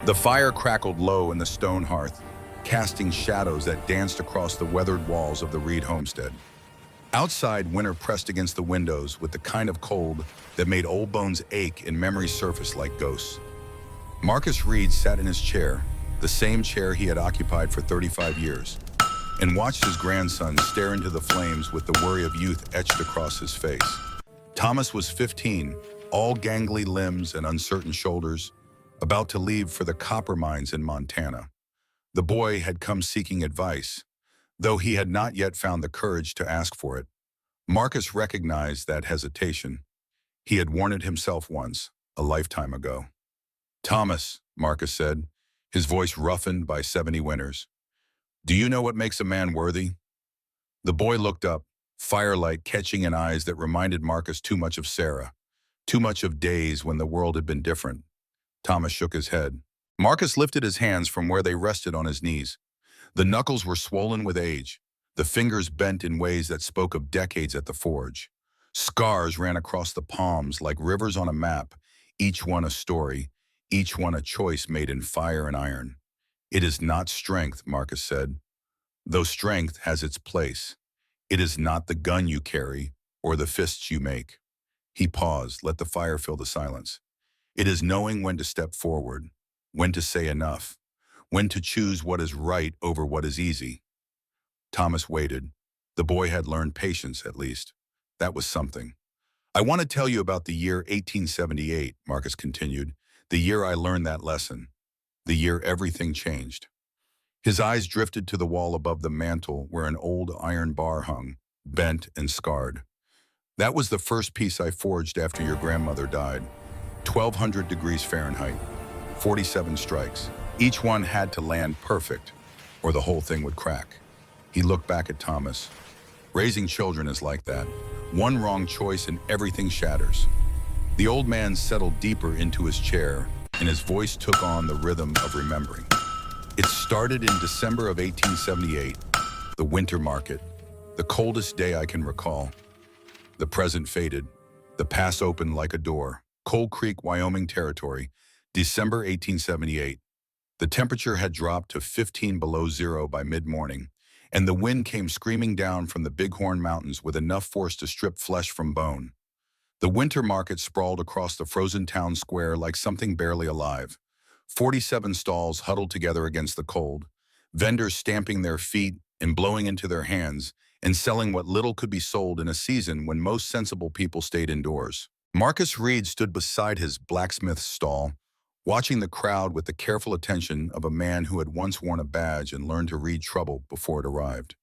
The fire crackled low in the stone hearth, casting shadows that danced across the weathered walls of the Reed homestead. Outside, winter pressed against the windows with the kind of cold that made old bones ache and memories surface like ghosts. Marcus Reed sat in his chair, the same chair he had occupied for 35 years, and watched his grandson stare into the flames with the worry of youth etched across his face. Thomas was 15, all gangly limbs and uncertain shoulders, about to leave for the copper mines in Montana. The boy had come seeking advice, though he had not yet found the courage to ask for it. Marcus recognized that hesitation. He had worn it himself once, a lifetime ago. "Thomas," Marcus said, his voice roughened by 70 winters, "do you know what makes a man worthy?" The boy looked up, firelight catching in eyes that reminded Marcus too much of Sarah, too much of days when the world had been different. Thomas shook his head. Marcus lifted his hands from where they rested on his knees. The knuckles were swollen with age, the fingers bent in ways that spoke of decades at the forge. Scars ran across the palms like rivers on a map, each one a story, each one a choice made in fire and iron. "It is not strength," Marcus said, "though strength has its place. It is not the gun you carry or the fists you make." He paused, let the fire fill the silence. "It is knowing when to step forward, when to say enough, when to choose what is right over what is easy." Thomas waited. The boy had learned patience, at least. That was something. "I want to tell you about the year 1878, Marcus continued, "the year I learned that lesson, the year everything changed." His eyes drifted to the wall above the mantel where an old iron bar hung, bent and scarred. "That was the first piece I forged after your grandmother died. 1200 degrees Fahrenheit, 47 strikes. Each one had to land perfect, or the whole thing would crack." He looked back at Thomas. "Raising children is like that. One wrong choice and everything shatters." The old man settled deeper into his chair, and his voice took on the rhythm of remembering. "It started in December of 1878, the winter market, the coldest day I can recall. The present faded, the past opened like a door. Cold Creek, Wyoming territory, December 1878. The temperature had dropped to 15 below zero by mid-morning, and the wind came screaming down from the Bighorn Mountains with enough force to strip flesh from bone. The winter market sprawled across the frozen town square like something barely alive. 47 stalls huddled together against the cold, vendors stamping their feet and blowing into their hands and selling what little could be sold in a season when most sensible people stayed indoors. Marcus Reed stood beside his blacksmith's stall, watching the crowd with the careful attention of a man who had once worn a badge and learned to read trouble before it arrived.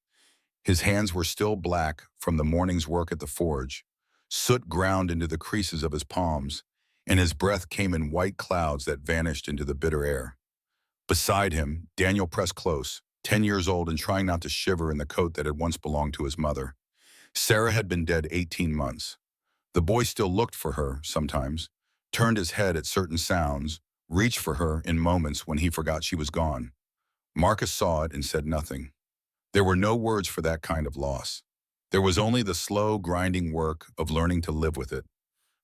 His hands were still black from the morning's work at the forge. Soot ground into the creases of his palms, and his breath came in white clouds that vanished into the bitter air. Beside him, Daniel pressed close, 10 years old and trying not to shiver in the coat that had once belonged to his mother. Sarah had been dead 18 months. The boy still looked for her sometimes, turned his head at certain sounds, reached for her in moments when he forgot she was gone. Marcus saw it and said nothing. There were no words for that kind of loss. There was only the slow, grinding work of learning to live with it.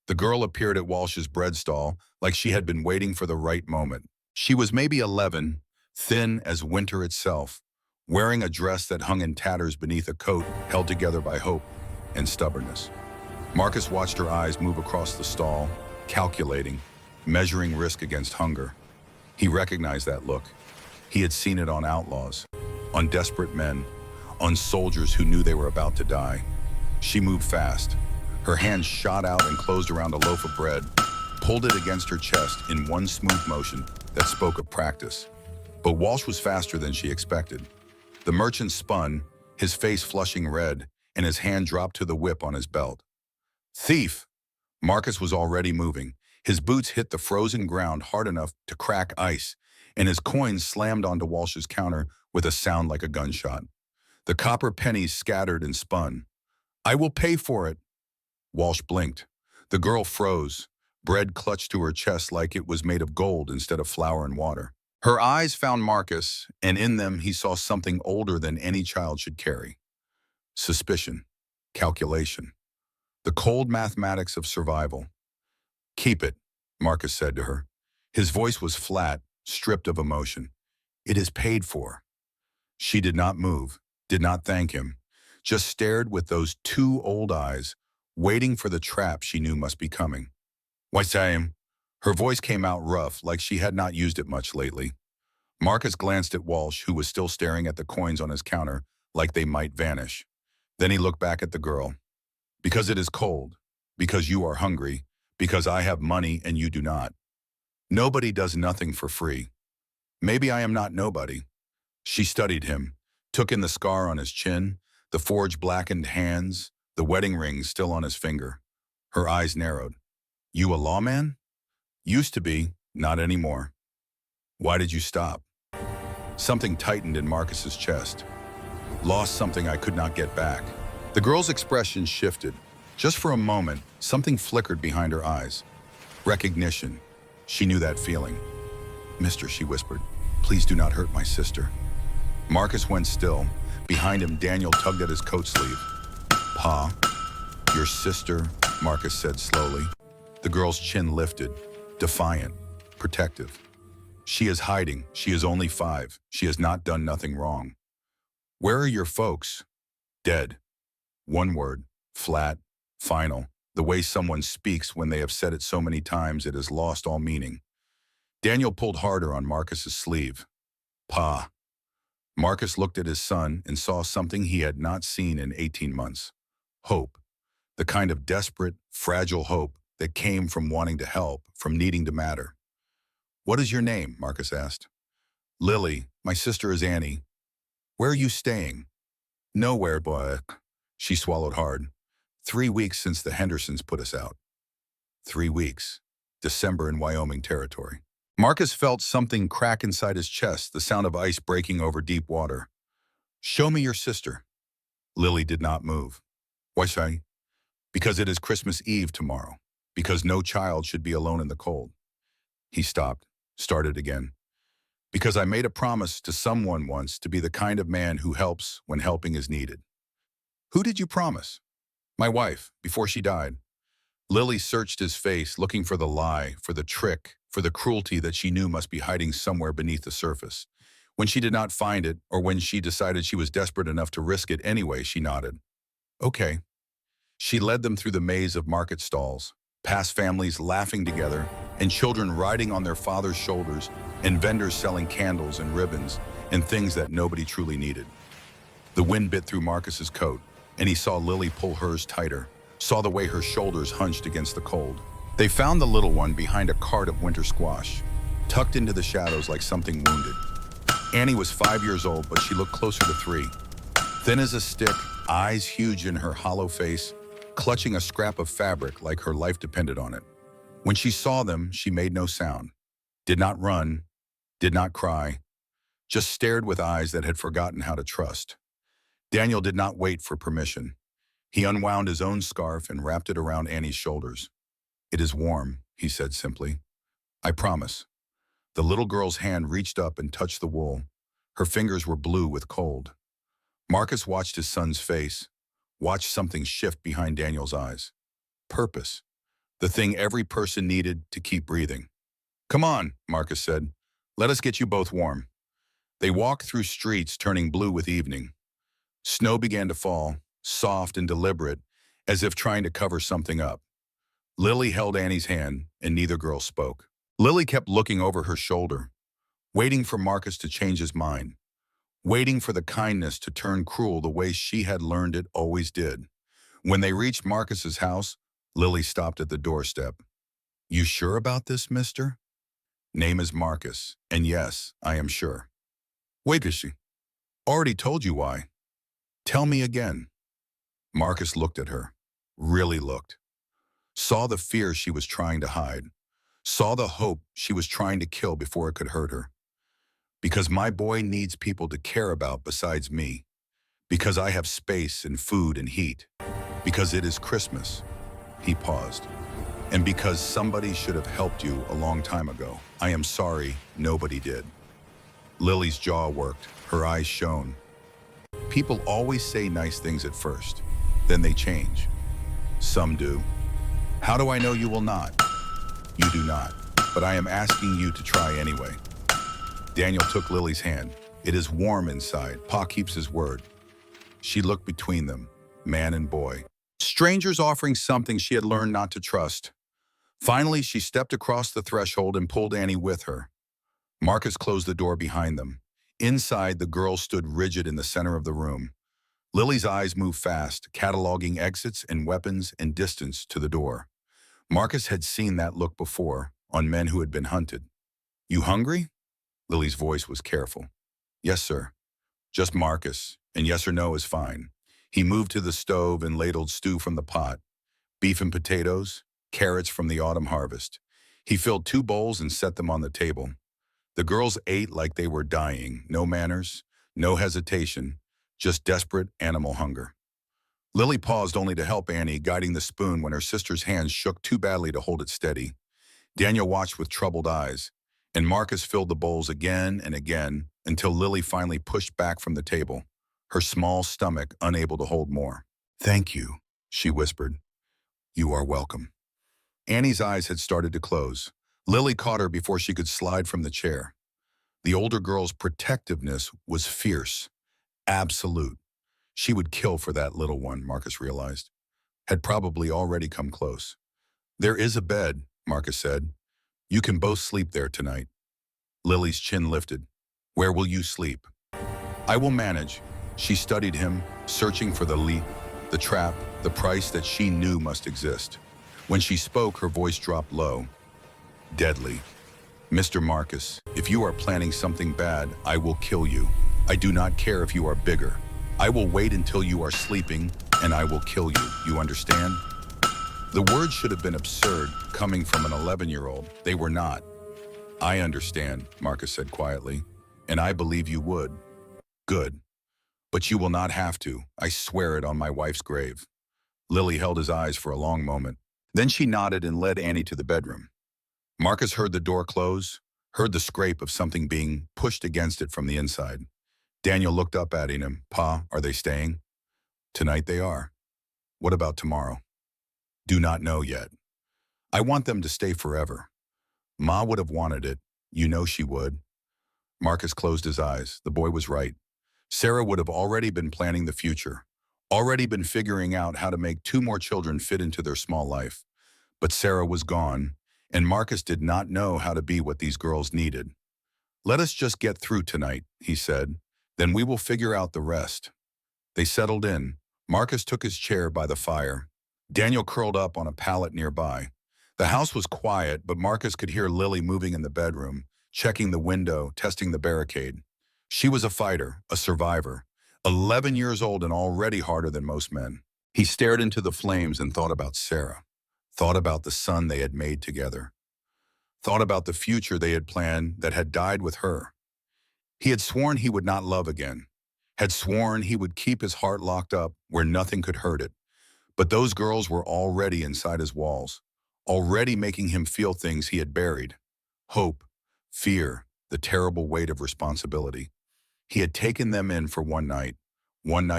The girl appeared at Walsh's bread stall like she had been waiting for the right moment. She was maybe 11, thin as winter itself, wearing a dress that hung in tatters beneath a coat held together by hope and stubbornness. Marcus watched her eyes move across the stall, calculating, measuring risk against hunger. He recognized that look. He had seen it on outlaws, on desperate men, on soldiers who knew they were about to die. She moved fast. Her hand shot out and closed around a loaf of bread, pulled it against her chest in one smooth motion that spoke of practice. But Walsh was faster than she expected. The merchant spun, his face flushing red, and his hand dropped to the whip on his belt. "Thief!" Marcus was already moving. His boots hit the frozen ground hard enough to crack ice, and his coins slammed onto Walsh's counter with a sound like a gunshot. The copper pennies scattered and spun. "I will pay for it." Walsh blinked. The girl froze, bread clutched to her chest like it was made of gold instead of flour and water. Her eyes found Marcus, and in them he saw something older than any child should carry. Suspicion, calculation, the cold mathematics of survival. "Keep it," Marcus said to her. His voice was flat, stripped of emotion. It is paid for. She did not move, did not thank him, just stared with those two old eyes, waiting for the trap she knew must be coming. Why, Sam? Her voice came out rough, like she had not used it much lately. Marcus glanced at Walsh, who was still staring at the coins on his counter, like they might vanish. Then he looked back at the girl. Because it is cold, because you are hungry, because I have money and you do not. Nobody does nothing for free. Maybe I am not nobody. She studied him, took in the scar on his chin, the forge-blackened hands, the wedding ring still on his finger. Her eyes narrowed. You a lawman? Used to be, not anymore. Why did you stop? Something tightened in Marcus's chest. Lost something I could not get back. The girl's expression shifted. Just for a moment, something flickered behind her eyes. Recognition. She knew that feeling. Mister, she whispered, please do not hurt my sister. Marcus went still. Behind him, Daniel tugged at his coat sleeve. Pa, your sister, Marcus said slowly. The girl's chin lifted, defiant, protective. She is hiding. She is only 5. She has not done nothing wrong. Where are your folks? Dead. One word, flat, final. The way someone speaks when they have said it so many times it has lost all meaning. Daniel pulled harder on Marcus's sleeve. Pa. Marcus looked at his son and saw something he had not seen in 18 months. Hope. The kind of desperate, fragile hope that came from wanting to help, from needing to matter. What is your name? Marcus asked. Lily. My sister is Annie. Where are you staying? Nowhere, boy. She swallowed hard. 3 weeks since the Hendersons put us out. 3 weeks. December in Wyoming territory. Marcus felt something crack inside his chest, the sound of ice breaking over deep water. Show me your sister. Lily did not move. Why, say? Because it is Christmas Eve tomorrow. Because no child should be alone in the cold. He stopped, started again. Because I made a promise to someone once to be the kind of man who helps when helping is needed. Who did you promise? My wife, before she died. Lily searched his face, looking for the lie, for the trick, for the cruelty that she knew must be hiding somewhere beneath the surface. When she did not find it, or when she decided she was desperate enough to risk it anyway, she nodded. Okay. She led them through the maze of market stalls, past families laughing together, and children riding on their father's shoulders, and vendors selling candles and ribbons, and things that nobody truly needed. The wind bit through Marcus's coat, and he saw Lily pull hers tighter, saw the way her shoulders hunched against the cold. They found the little one behind a cart of winter squash, tucked into the shadows like something wounded. Annie was 5 years old, but she looked closer to 3. Thin as a stick, eyes huge in her hollow face, clutching a scrap of fabric like her life depended on it. When she saw them, she made no sound, did not run, did not cry, just stared with eyes that had forgotten how to trust. Daniel did not wait for permission. He unwound his own scarf and wrapped it around Annie's shoulders. It is warm, he said simply. I promise. The little girl's hand reached up and touched the wool. Her fingers were blue with cold. Marcus watched his son's face, watched something shift behind Daniel's eyes. Purpose. The thing every person needed to keep breathing. Come on, Marcus said. Let us get you both warm. They walked through streets turning blue with evening. Snow began to fall, soft and deliberate, as if trying to cover something up. Lily held Annie's hand, and neither girl spoke. Lily kept looking over her shoulder, waiting for Marcus to change his mind, waiting for the kindness to turn cruel the way she had learned it always did. When they reached Marcus's house, Lily stopped at the doorstep. You sure about this, mister? Name is Marcus, and yes, I am sure. Wait, is she? Already told you why. Tell me again. Marcus looked at her, really looked. Saw the fear she was trying to hide. Saw the hope she was trying to kill before it could hurt her. Because my boy needs people to care about besides me. Because I have space and food and heat. Because it is Christmas. He paused. And because somebody should have helped you a long time ago. I am sorry nobody did. Lily's jaw worked. Her eyes shone. People always say nice things at first. Then they change. Some do. How do I know you will not? You do not. But I am asking you to try anyway. Daniel took Lily's hand. It is warm inside. Pa keeps his word. She looked between them, man and boy. Strangers offering something she had learned not to trust. Finally, she stepped across the threshold and pulled Annie with her. Marcus closed the door behind them. Inside, the girl stood rigid in the center of the room. Lily's eyes moved fast, cataloging exits and weapons and distance to the door. Marcus had seen that look before, on men who had been hunted. "You hungry?" Lily's voice was careful. "Yes, sir." "Just Marcus, and yes or no is fine." He moved to the stove and ladled stew from the pot. Beef and potatoes, carrots from the autumn harvest. He filled 2 bowls and set them on the table. The girls ate like they were dying, no manners, no hesitation, just desperate animal hunger. Lily paused only to help Annie, guiding the spoon when her sister's hands shook too badly to hold it steady. Daniel watched with troubled eyes, and Marcus filled the bowls again and again until Lily finally pushed back from the table, her small stomach unable to hold more. "Thank you," she whispered. "You are welcome." Annie's eyes had started to close. Lily caught her before she could slide from the chair. The older girl's protectiveness was fierce, absolute. She would kill for that little one, Marcus realized. Had probably already come close. "There is a bed," Marcus said. "You can both sleep there tonight." Lily's chin lifted. "Where will you sleep?" "I will manage." She studied him, searching for the leap, the trap, the price that she knew must exist. When she spoke, her voice dropped low. Deadly. "Mr. Marcus, if you are planning something bad, I will kill you. I do not care if you are bigger. I will wait until you are sleeping, and I will kill you. You understand?" The words should have been absurd, coming from an 11-year-old. They were not. "I understand," Marcus said quietly, "and I believe you would." "Good. But you will not have to. I swear it on my wife's grave." Lily held his eyes for a long moment. Then she nodded and led Annie to the bedroom. Marcus heard the door close, heard the scrape of something being pushed against it from the inside. Daniel looked up at him. "Pa, are they staying?" "Tonight they are." "What about tomorrow?" "Do not know yet. I want them to stay forever. Ma would have wanted it. You know she would." Marcus closed his eyes. The boy was right. Sarah would have already been planning the future, already been figuring out how to make 2 more children fit into their small life. But Sarah was gone, and Marcus did not know how to be what these girls needed. "Let us just get through tonight," he said. "Then we will figure out the rest." They settled in. Marcus took his chair by the fire. Daniel curled up on a pallet nearby. The house was quiet, but Marcus could hear Lily moving in the bedroom, checking the window, testing the barricade. She was a fighter, a survivor, 11 years old and already harder than most men. He stared into the flames and thought about Sarah, thought about the son they had made together, thought about the future they had planned that had died with her. He had sworn he would not love again, had sworn he would keep his heart locked up where nothing could hurt it. But those girls were already inside his walls, already making him feel things he had buried. Hope, fear, the terrible weight of responsibility. He had taken them in for one night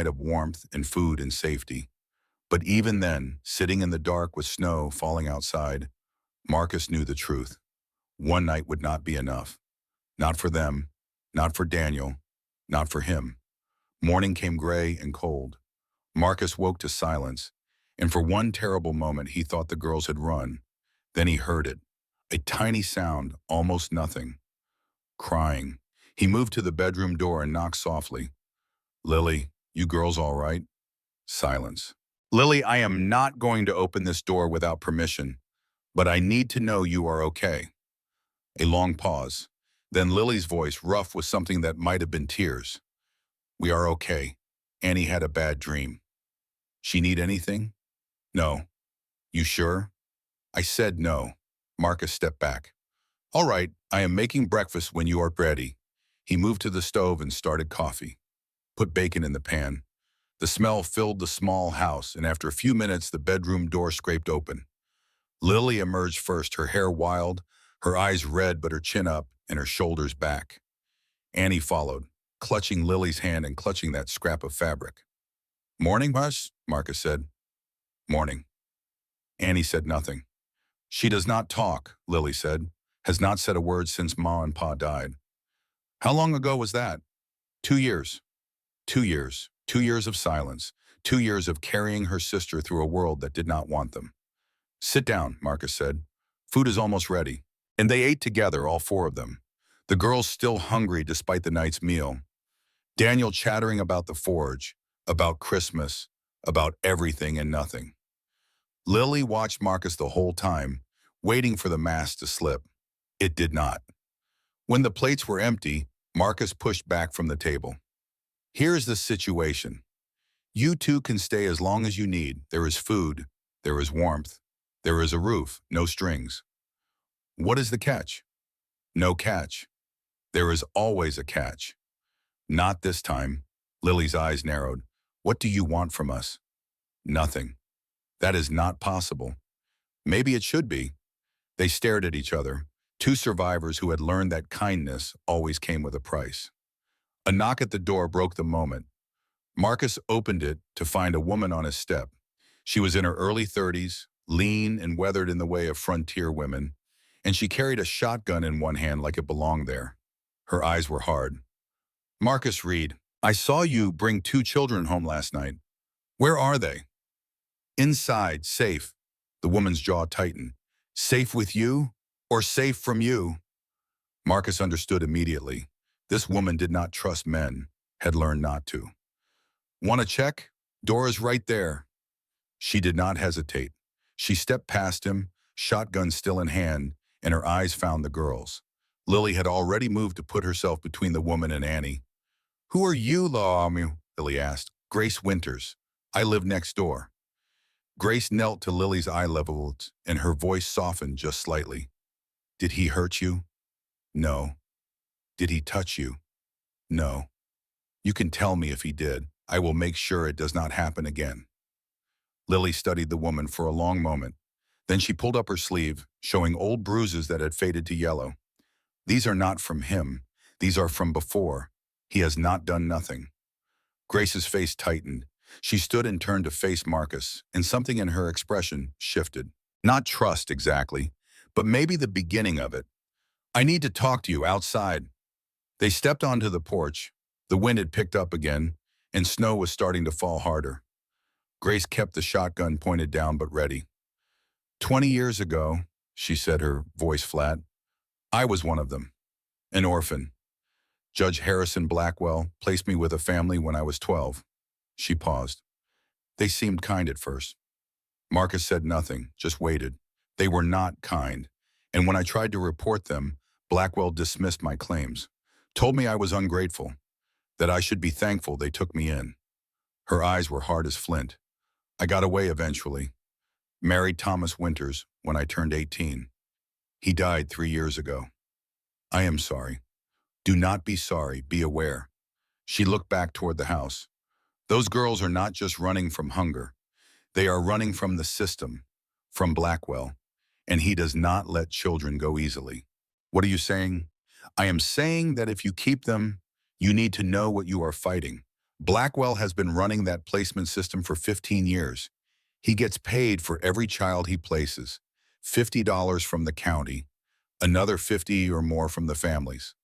of warmth and food and safety. But even then, sitting in the dark with snow falling outside, Marcus knew the truth. One night would not be enough. Not for them, not for Daniel, not for him. Morning came gray and cold. Marcus woke to silence, and for one terrible moment he thought the girls had run. Then he heard it, a tiny sound, almost nothing. Crying. He moved to the bedroom door and knocked softly. "Lily, you girls all right?" Silence. "Lily, I am not going to open this door without permission, but I need to know you are okay." A long pause. Then Lily's voice, rough with something that might have been tears. "We are okay. Annie had a bad dream." "She need anything?" "No." "You sure?" I said no. Marcus stepped back. "All right, I am making breakfast when you are ready." He moved to the stove and started coffee. Put bacon in the pan. The smell filled the small house, and after a few minutes, the bedroom door scraped open. Lily emerged first, her hair wild, her eyes red but her chin up and her shoulders back. Annie followed, clutching Lily's hand and clutching that scrap of fabric. "Morning, Hush," Marcus said. "Morning." Annie said nothing. "She does not talk," Lily said. "Has not said a word since Ma and Pa died." How long ago was that? 2 years. 2 years. 2 years of silence. 2 years of carrying her sister through a world that did not want them. Sit down, Marcus said. Food is almost ready. And they ate together, all four of them. The girls still hungry despite the night's meal. Daniel chattering about the forge, about Christmas, about everything and nothing. Lily watched Marcus the whole time, waiting for the mask to slip. It did not. When the plates were empty, Marcus pushed back from the table. Here's the situation. You two can stay as long as you need. There is food. There is warmth. There is a roof, no strings. What is the catch? No catch. There is always a catch. Not this time. Lily's eyes narrowed. What do you want from us? Nothing. That is not possible. Maybe it should be. They stared at each other, two survivors who had learned that kindness always came with a price. A knock at the door broke the moment. Marcus opened it to find a woman on his step. She was in her early 30s, lean and weathered in the way of frontier women, and she carried a shotgun in one hand like it belonged there. Her eyes were hard. Marcus Reed, I saw you bring 2 children home last night. Where are they? Inside, safe. The woman's jaw tightened. Safe with you or safe from you? Marcus understood immediately. This woman did not trust men, had learned not to. Want to check? Door is right there. She did not hesitate. She stepped past him, shotgun still in hand, and her eyes found the girls. Lily had already moved to put herself between the woman and Annie. Who are you, Laamu? Lily asked. Grace Winters. I live next door. Grace knelt to Lily's eye level and her voice softened just slightly. Did he hurt you? No. Did he touch you? No. You can tell me if he did. I will make sure it does not happen again. Lily studied the woman for a long moment. Then she pulled up her sleeve, showing old bruises that had faded to yellow. These are not from him. These are from before. He has not done nothing. Grace's face tightened. She stood and turned to face Marcus, and something in her expression shifted. Not trust exactly, but maybe the beginning of it. I need to talk to you outside. They stepped onto the porch. The wind had picked up again, and snow was starting to fall harder. Grace kept the shotgun pointed down but ready. 20 years ago, she said, her voice flat, I was one of them, an orphan. Judge Harrison Blackwell placed me with a family when I was 12. She paused. They seemed kind at first. Marcus said nothing, just waited. They were not kind, and when I tried to report them, Blackwell dismissed my claims, told me I was ungrateful, that I should be thankful they took me in. Her eyes were hard as flint. I got away eventually. Married Thomas Winters when I turned 18. He died 3 years ago. I am sorry. Do not be sorry, be aware. She looked back toward the house. Those girls are not just running from hunger. They are running from the system, from Blackwell, and he does not let children go easily. What are you saying? I am saying that if you keep them, you need to know what you are fighting. Blackwell has been running that placement system for 15 years. He gets paid for every child he places, $50 from the county, another 50 or more from the families.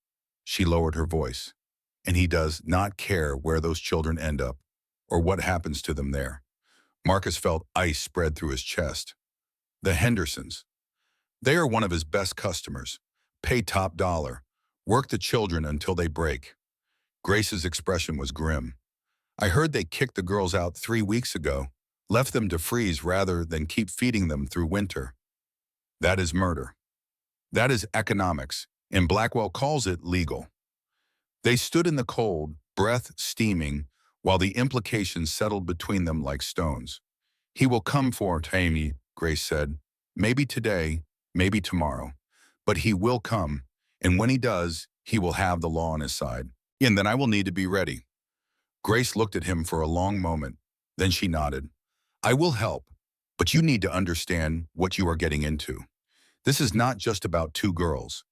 She lowered her voice. And he does not care where those children end up or what happens to them there. Marcus felt ice spread through his chest. The Hendersons. They are one of his best customers. Pay top dollar. Work the children until they break. Grace's expression was grim. I heard they kicked the girls out 3 weeks ago, left them to freeze rather than keep feeding them through winter. That is murder. That is economics, and Blackwell calls it legal. They stood in the cold, breath steaming, while the implications settled between them like stones. He will come for Tammy, Grace said. Maybe today, maybe tomorrow. But he will come, and when he does, he will have the law on his side. And then I will need to be ready. Grace looked at him for a long moment. Then she nodded. I will help, but you need to understand what you are getting into. This is not just about 2 girls.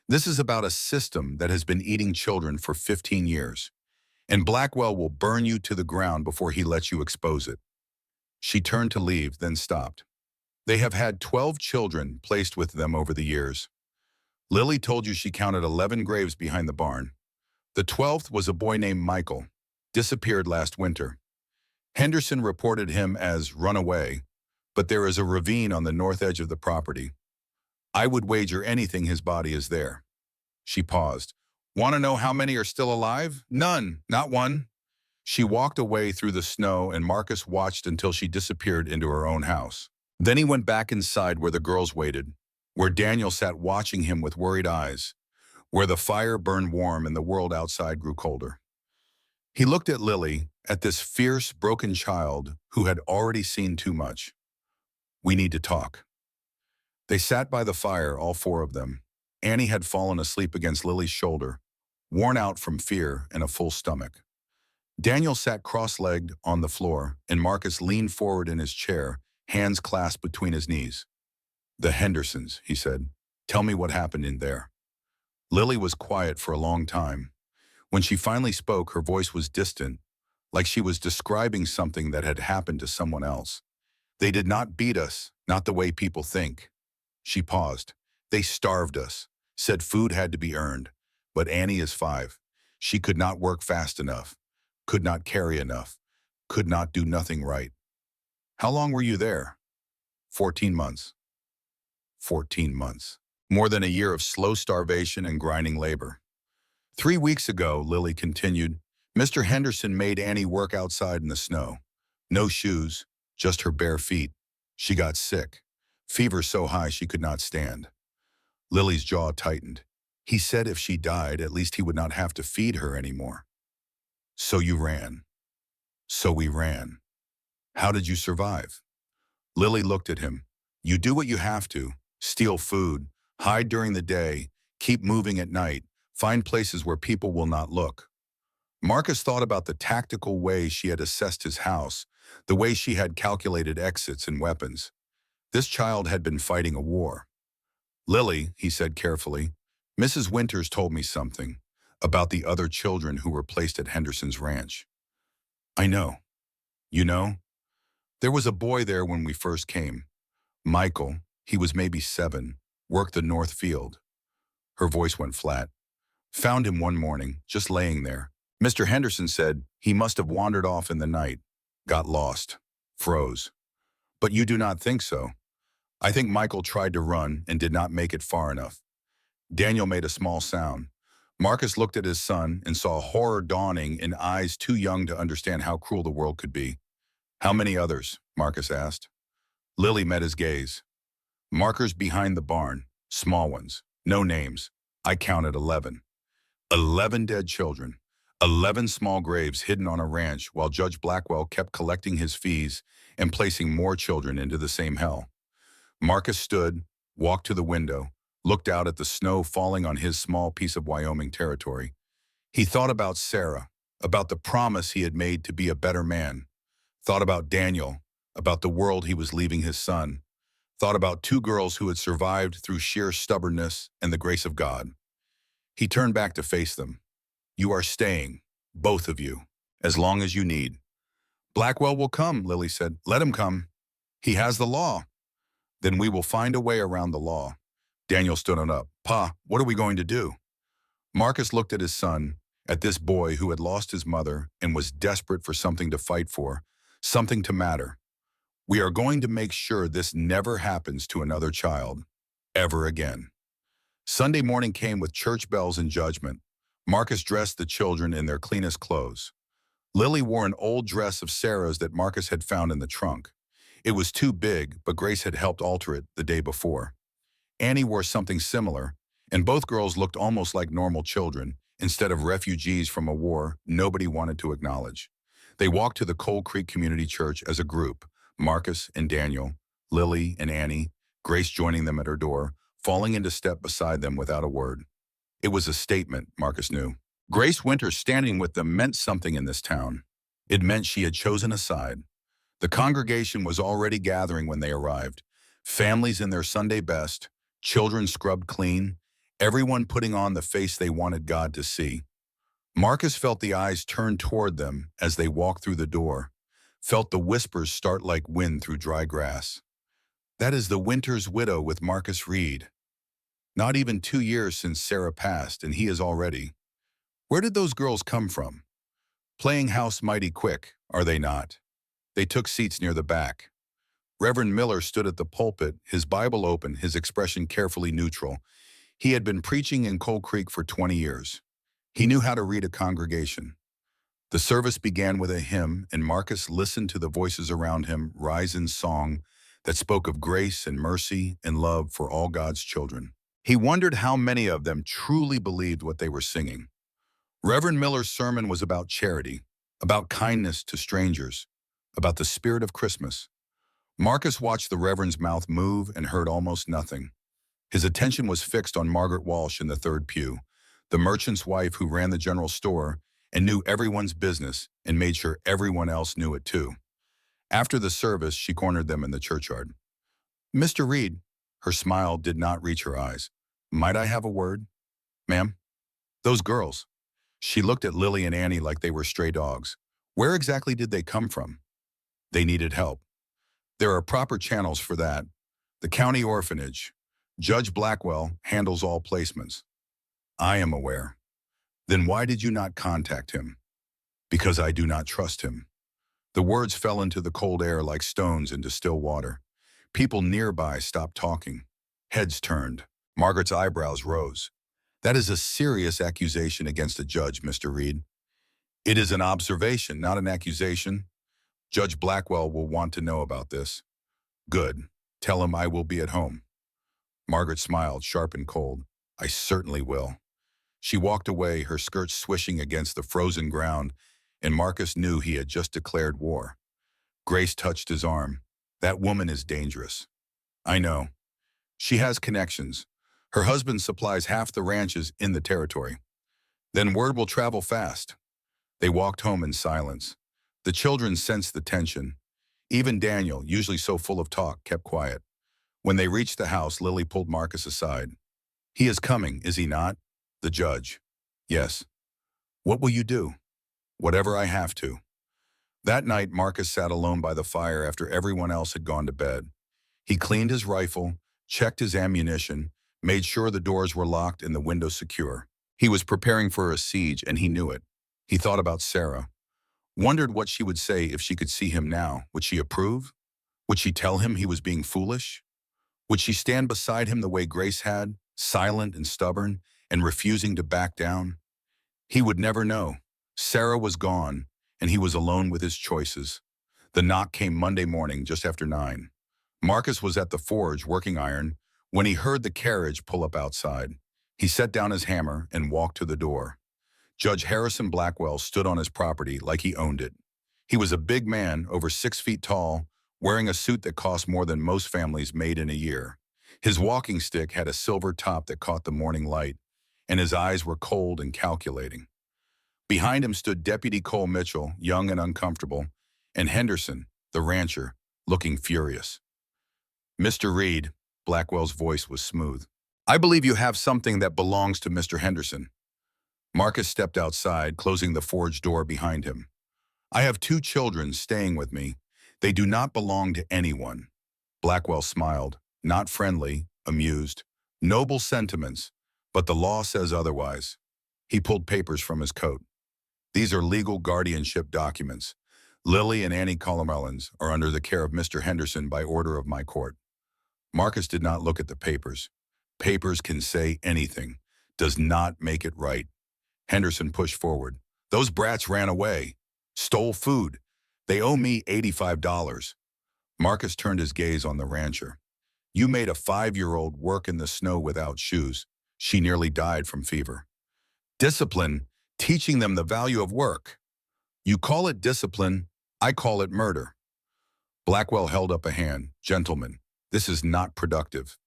This is about a system that has been eating children for 15 years. And Blackwell will burn you to the ground before he lets you expose it. She turned to leave, then stopped. They have had 12 children placed with them over the years. Lily told you she counted 11 graves behind the barn. The 12th was a boy named Michael, disappeared last winter. Henderson reported him as run away, but there is a ravine on the north edge of the property. I would wager anything his body is there. She paused. Want to know how many are still alive? None, not one. She walked away through the snow and Marcus watched until she disappeared into her own house. Then he went back inside where the girls waited, where Daniel sat watching him with worried eyes, where the fire burned warm and the world outside grew colder. He looked at Lily, at this fierce, broken child who had already seen too much. We need to talk. They sat by the fire, all four of them. Annie had fallen asleep against Lily's shoulder, worn out from fear and a full stomach. Daniel sat cross-legged on the floor, and Marcus leaned forward in his chair, hands clasped between his knees. The Hendersons, he said. Tell me what happened in there. Lily was quiet for a long time. When she finally spoke, her voice was distant, like she was describing something that had happened to someone else. They did not beat us, not the way people think. She paused. They starved us, said food had to be earned. But Annie is 5. She could not work fast enough, could not carry enough, could not do nothing right. How long were you there? 14 months. 14 months. More than a year of slow starvation and grinding labor. 3 weeks ago, Lily continued, Mr. Henderson made Annie work outside in the snow. No shoes, just her bare feet. She got sick. Fever so high she could not stand. Lily's jaw tightened. He said if she died, at least he would not have to feed her anymore. So you ran. So we ran. How did you survive? Lily looked at him. You do what you have to. Steal food, hide during the day, keep moving at night, find places where people will not look. Marcus thought about the tactical way she had assessed his house, the way she had calculated exits and weapons. This child had been fighting a war. Lily, he said carefully, Mrs. Winters told me something about the other children who were placed at Henderson's ranch. I know. You know? There was a boy there when we first came. Michael, he was maybe 7, worked the north field. Her voice went flat. Found him one morning, just laying there. Mr. Henderson said he must have wandered off in the night, got lost, froze. But you do not think so. I think Michael tried to run and did not make it far enough. Daniel made a small sound. Marcus looked at his son and saw horror dawning in eyes too young to understand how cruel the world could be. How many others? Marcus asked. Lily met his gaze. Markers behind the barn, small ones, no names. I counted 11. 11 dead children. 11 small graves hidden on a ranch while Judge Blackwell kept collecting his fees and placing more children into the same hell. Marcus stood, walked to the window, looked out at the snow falling on his small piece of Wyoming territory. He thought about Sarah, about the promise he had made to be a better man. Thought about Daniel, about the world he was leaving his son. Thought about 2 girls who had survived through sheer stubbornness and the grace of God. He turned back to face them. You are staying, both of you, as long as you need. Blackwell will come, Lily said. Let him come. He has the law. Then we will find a way around the law. Daniel stood up. Pa, what are we going to do? Marcus looked at his son, at this boy who had lost his mother and was desperate for something to fight for, something to matter. We are going to make sure this never happens to another child, ever again. Sunday morning came with church bells and judgment. Marcus dressed the children in their cleanest clothes. Lily wore an old dress of Sarah's that Marcus had found in the trunk. It was too big, but Grace had helped alter it the day before. Annie wore something similar, and both girls looked almost like normal children, instead of refugees from a war nobody wanted to acknowledge. They walked to the Coal Creek Community Church as a group, Marcus and Daniel, Lily and Annie, Grace joining them at her door, falling into step beside them without a word. It was a statement, Marcus knew. Grace Winters standing with them meant something in this town. It meant she had chosen a side. The congregation was already gathering when they arrived. Families in their Sunday best, children scrubbed clean, everyone putting on the face they wanted God to see. Marcus felt the eyes turn toward them as they walked through the door, felt the whispers start like wind through dry grass. That is the Winters widow with Marcus Reed. Not even 2 years since Sarah passed, and he is already. Where did those girls come from? Playing house mighty quick, are they not? They took seats near the back. Reverend Miller stood at the pulpit, his Bible open, his expression carefully neutral. He had been preaching in Coal Creek for 20 years. He knew how to read a congregation. The service began with a hymn, and Marcus listened to the voices around him rise in song that spoke of grace and mercy and love for all God's children. He wondered how many of them truly believed what they were singing. Reverend Miller's sermon was about charity, about kindness to strangers, about the spirit of Christmas. Marcus watched the Reverend's mouth move and heard almost nothing. His attention was fixed on Margaret Walsh in the third pew, the merchant's wife who ran the general store and knew everyone's business and made sure everyone else knew it too. After the service, she cornered them in the churchyard. "Mr. Reed," her smile did not reach her eyes. "Might I have a word?" "Ma'am?" "Those girls." She looked at Lily and Annie like they were stray dogs. "Where exactly did they come from?" "They needed help. There are proper channels for that. The county orphanage. Judge Blackwell handles all placements." "I am aware." "Then why did you not contact him?" "Because I do not trust him." The words fell into the cold air like stones into still water. People nearby stopped talking. Heads turned. Margaret's eyebrows rose. "That is a serious accusation against a judge, Mr. Reed." "It is an observation, not an accusation. Judge Blackwell will want to know about this." "Good. Tell him I will be at home." Margaret smiled, sharp and cold. "I certainly will." She walked away, her skirts swishing against the frozen ground, and Marcus knew he had just declared war. Grace touched his arm. "That woman is dangerous." "I know. She has connections. Her husband supplies half the ranches in the territory. Then word will travel fast." They walked home in silence. The children sensed the tension. Even Daniel, usually so full of talk, kept quiet. When they reached the house, Lily pulled Marcus aside. "He is coming, is he not?" "The judge." "Yes." "What will you do?" "Whatever I have to." That night, Marcus sat alone by the fire after everyone else had gone to bed. He cleaned his rifle, checked his ammunition, made sure the doors were locked and the windows secure. He was preparing for a siege, and he knew it. He thought about Sarah. Wondered what she would say if she could see him now. Would she approve? Would she tell him he was being foolish? Would she stand beside him the way Grace had, silent and stubborn, and refusing to back down? He would never know. Sarah was gone, and he was alone with his choices. The knock came Monday morning, just after 9. Marcus was at the forge working iron when he heard the carriage pull up outside. He set down his hammer and walked to the door. Judge Harrison Blackwell stood on his property like he owned it. He was a big man, over 6 feet tall, wearing a suit that cost more than most families made in a year. His walking stick had a silver top that caught the morning light, and his eyes were cold and calculating. Behind him stood Deputy Cole Mitchell, young and uncomfortable, and Henderson, the rancher, looking furious. "Mr. Reed," Blackwell's voice was smooth, "I believe you have something that belongs to Mr. Henderson." Marcus stepped outside, closing the forge door behind him. "I have 2 children staying with me. They do not belong to anyone." Blackwell smiled, not friendly, amused. "Noble sentiments, but the law says otherwise." He pulled papers from his coat. "These are legal guardianship documents. Lily and Annie Colomellins are under the care of Mr. Henderson by order of my court." Marcus did not look at the papers. Papers can say anything, does not make it right. Henderson pushed forward. "Those brats ran away. Stole food. They owe me $85. Marcus turned his gaze on the rancher. "You made a 5-year-old work in the snow without shoes. She nearly died from fever. Discipline, teaching them the value of work. You call it discipline, I call it murder." Blackwell held up a hand. "Gentlemen, this is not productive."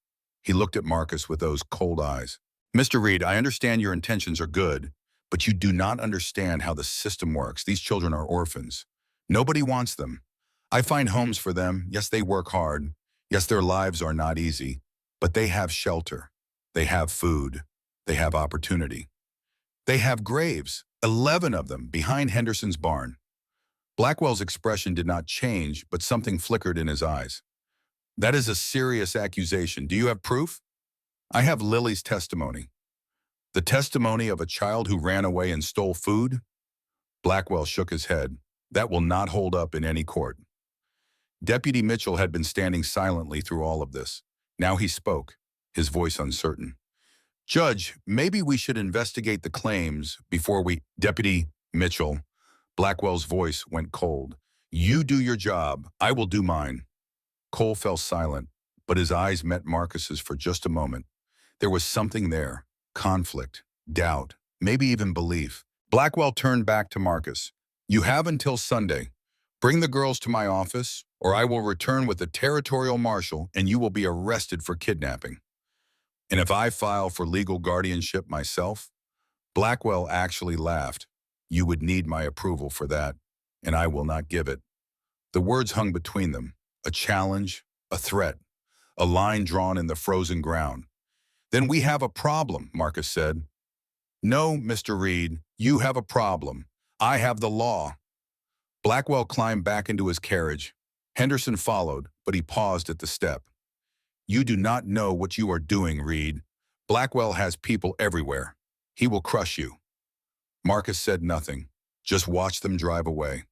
He looked at Marcus with those cold eyes. "Mr. Reed, I understand your intentions are good, but you do not understand how the system works. These children are orphans. Nobody wants them. I find homes for them. Yes, they work hard. Yes, their lives are not easy, but they have shelter. They have food. They have opportunity. They have graves, 11 of them, behind Henderson's barn." Blackwell's expression did not change, but something flickered in his eyes. "That is a serious accusation. Do you have proof?" "I have Lily's testimony." The testimony of a child who ran away and stole food? Blackwell shook his head. That will not hold up in any court. Deputy Mitchell had been standing silently through all of this. Now he spoke, his voice uncertain. Judge, maybe we should investigate the claims before we— Deputy Mitchell, Blackwell's voice went cold. You do your job, I will do mine. Cole fell silent, but his eyes met Marcus's for just a moment. There was something there, conflict, doubt, maybe even belief. Blackwell turned back to Marcus. You have until Sunday. Bring the girls to my office, or I will return with the territorial marshal and you will be arrested for kidnapping. And if I file for legal guardianship myself? Blackwell actually laughed. You would need my approval for that, and I will not give it. The words hung between them, a challenge, a threat, a line drawn in the frozen ground. Then we have a problem, Marcus said. No, Mr. Reed, you have a problem. I have the law. Blackwell climbed back into his carriage. Henderson followed, but he paused at the step. You do not know what you are doing, Reed. Blackwell has people everywhere. He will crush you. Marcus said nothing, just watched them drive away.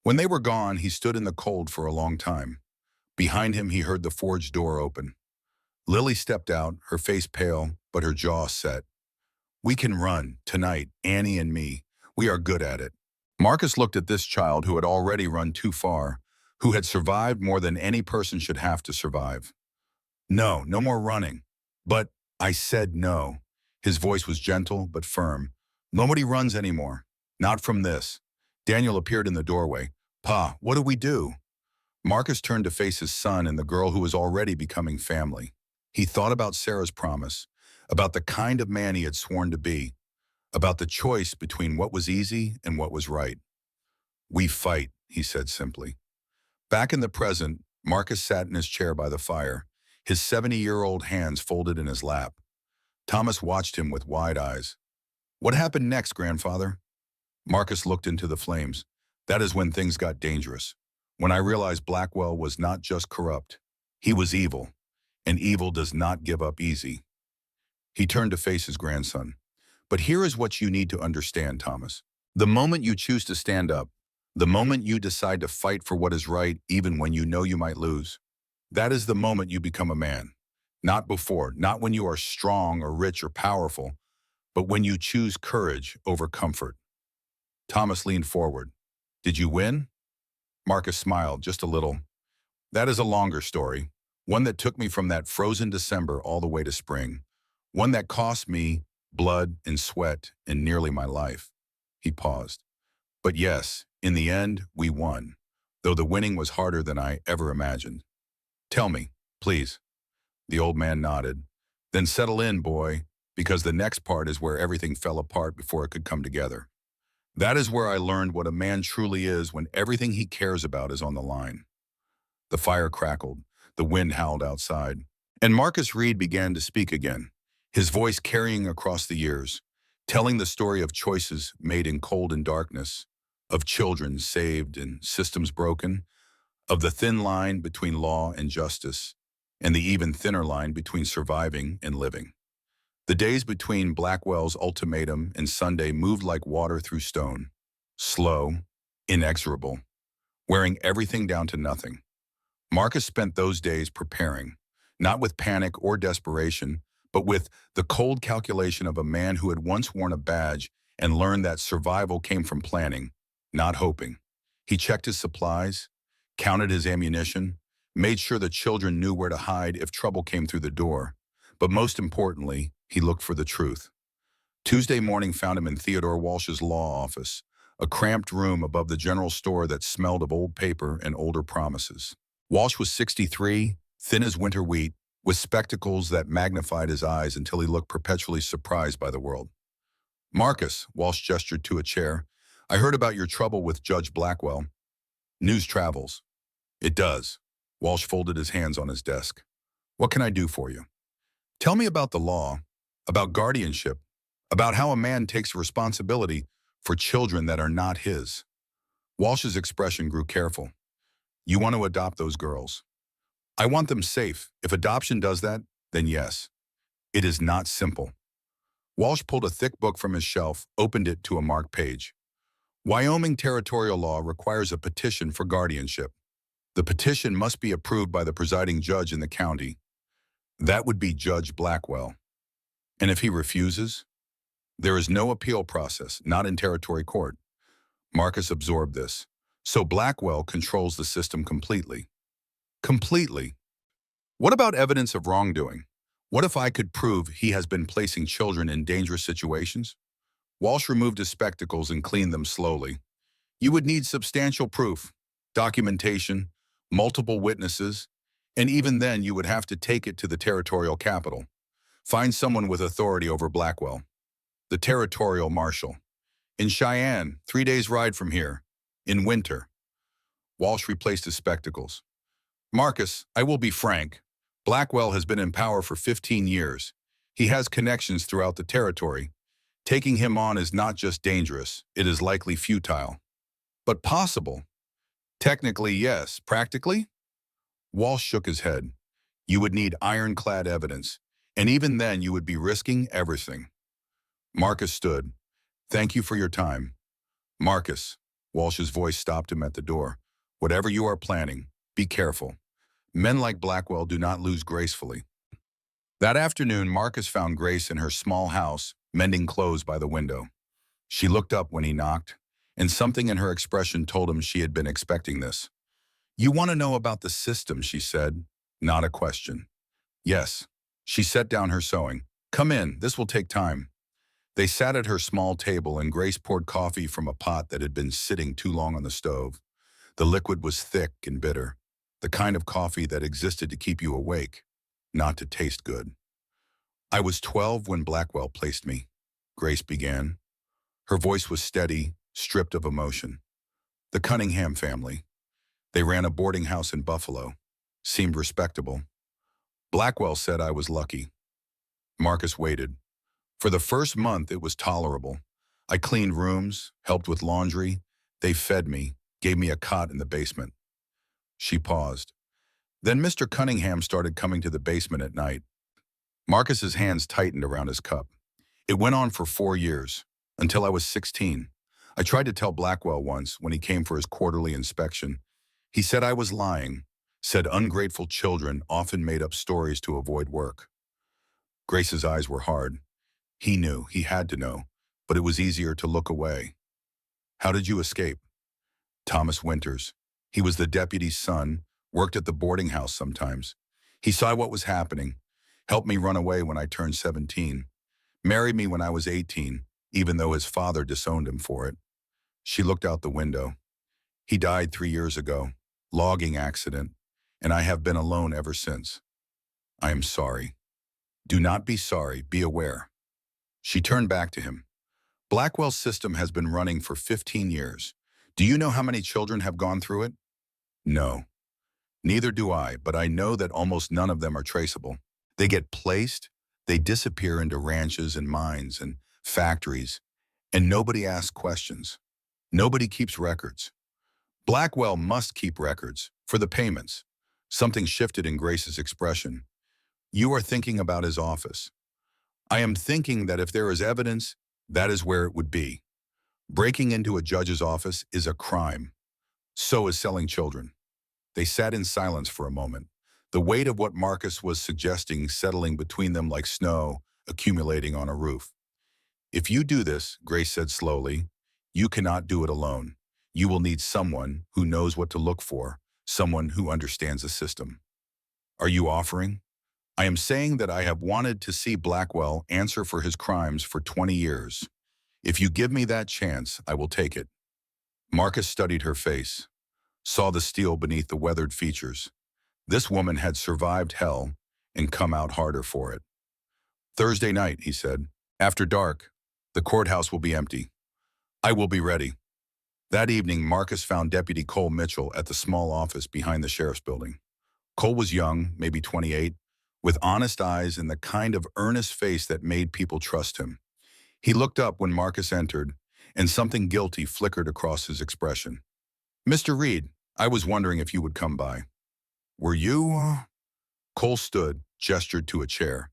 When they were gone, he stood in the cold for a long time. Behind him, he heard the forge door open. Lily stepped out, her face pale, but her jaw set. We can run, tonight, Annie and me. We are good at it. Marcus looked at this child who had already run too far, who had survived more than any person should have to survive. No, no more running. But I said no. His voice was gentle but firm. Nobody runs anymore. Not from this. Daniel appeared in the doorway. Pa, what do we do? Marcus turned to face his son and the girl who was already becoming family. He thought about Sarah's promise, about the kind of man he had sworn to be, about the choice between what was easy and what was right. We fight, he said simply. Back in the present, Marcus sat in his chair by the fire, his 70-year-old hands folded in his lap. Thomas watched him with wide eyes. What happened next, grandfather? Marcus looked into the flames. That is when things got dangerous. When I realized Blackwell was not just corrupt. He was evil, and evil does not give up easy. He turned to face his grandson. But here is what you need to understand, Thomas. The moment you choose to stand up, the moment you decide to fight for what is right even when you know you might lose, that is the moment you become a man. Not before, not when you are strong or rich or powerful, but when you choose courage over comfort. Thomas leaned forward. Did you win? Marcus smiled, just a little. That is a longer story, one that took me from that frozen December all the way to spring, one that cost me blood and sweat and nearly my life. He paused. But yes, in the end, we won, though the winning was harder than I ever imagined. Tell me, please. The old man nodded. Then settle in, boy, because the next part is where everything fell apart before it could come together. That is where I learned what a man truly is when everything he cares about is on the line. The fire crackled, the wind howled outside, and Marcus Reed began to speak again, his voice carrying across the years, telling the story of choices made in cold and darkness, of children saved and systems broken, of the thin line between law and justice, and the even thinner line between surviving and living. The days between Blackwell's ultimatum and Sunday moved like water through stone, slow, inexorable, wearing everything down to nothing. Marcus spent those days preparing, not with panic or desperation, but with the cold calculation of a man who had once worn a badge and learned that survival came from planning, not hoping. He checked his supplies, counted his ammunition, made sure the children knew where to hide if trouble came through the door. But most importantly, he looked for the truth. Tuesday morning found him in Theodore Walsh's law office, a cramped room above the general store that smelled of old paper and older promises. Walsh was 63, thin as winter wheat, with spectacles that magnified his eyes until he looked perpetually surprised by the world. Marcus, Walsh gestured to a chair, I heard about your trouble with Judge Blackwell. News travels. It does. Walsh folded his hands on his desk. What can I do for you? Tell me about the law, about guardianship, about how a man takes responsibility for children that are not his. Walsh's expression grew careful. You want to adopt those girls. I want them safe. If adoption does that, then yes. It is not simple. Walsh pulled a thick book from his shelf, opened it to a marked page. Wyoming territorial law requires a petition for guardianship. The petition must be approved by the presiding judge in the county. That would be Judge Blackwell. And if he refuses? There is no appeal process, not in territory court. Marcus absorbed this. So Blackwell controls the system completely. Completely. What about evidence of wrongdoing? What if I could prove he has been placing children in dangerous situations? Walsh removed his spectacles and cleaned them slowly. You would need substantial proof, documentation, multiple witnesses, and even then you would have to take it to the territorial capital. Find someone with authority over Blackwell. The territorial marshal. In Cheyenne, 3 days' ride from here. In winter. Walsh replaced his spectacles. Marcus, I will be frank. Blackwell has been in power for 15 years. He has connections throughout the territory. Taking him on is not just dangerous, it is likely futile. But possible. Technically, yes. Practically? Walsh shook his head. You would need ironclad evidence, and even then you would be risking everything. Marcus stood. Thank you for your time. Marcus, Walsh's voice stopped him at the door. Whatever you are planning, be careful. Men like Blackwell do not lose gracefully. That afternoon, Marcus found Grace in her small house, mending clothes by the window. She looked up when he knocked, and something in her expression told him she had been expecting this. You want to know about the system, she said. Not a question. Yes. She set down her sewing. Come in, this will take time. They sat at her small table and Grace poured coffee from a pot that had been sitting too long on the stove. The liquid was thick and bitter, the kind of coffee that existed to keep you awake, not to taste good. I was 12 when Blackwell placed me, Grace began. Her voice was steady, stripped of emotion. The Cunningham family. They ran a boarding house in Buffalo. Seemed respectable. Blackwell said I was lucky. Marcus waited. For the first month, it was tolerable. I cleaned rooms, helped with laundry. They fed me, gave me a cot in the basement. She paused. Then Mr. Cunningham started coming to the basement at night. Marcus's hands tightened around his cup. It went on for 4 years, until I was 16. I tried to tell Blackwell once when he came for his quarterly inspection. He said I was lying, said ungrateful children often made up stories to avoid work. Grace's eyes were hard. He knew, he had to know, but it was easier to look away. How did you escape? Thomas Winters. He was the deputy's son, worked at the boarding house sometimes. He saw what was happening, helped me run away when I turned 17, married me when I was 18, even though his father disowned him for it. She looked out the window. He died 3 years ago, logging accident, and I have been alone ever since. I am sorry. Do not be sorry, be aware. She turned back to him. Blackwell's system has been running for 15 years. Do you know how many children have gone through it? No. Neither do I, but I know that almost none of them are traceable. They get placed, they disappear into ranches and mines and factories, and nobody asks questions. Nobody keeps records. Blackwell must keep records for the payments. Something shifted in Grace's expression. You are thinking about his office. I am thinking that if there is evidence, that is where it would be. Breaking into a judge's office is a crime. So is selling children. They sat in silence for a moment, the weight of what Marcus was suggesting settling between them like snow accumulating on a roof. If you do this, Grace said slowly, you cannot do it alone. You will need someone who knows what to look for, someone who understands the system. Are you offering? I am saying that I have wanted to see Blackwell answer for his crimes for 20 years. If you give me that chance, I will take it. Marcus studied her face, saw the steel beneath the weathered features. This woman had survived hell and come out harder for it. Thursday night, he said. After dark, the courthouse will be empty. I will be ready. That evening, Marcus found Deputy Cole Mitchell at the small office behind the sheriff's building. Cole was young, maybe 28, with honest eyes and the kind of earnest face that made people trust him. He looked up when Marcus entered, and something guilty flickered across his expression. Mr. Reed, I was wondering if you would come by. Were you? Cole stood, gestured to a chair.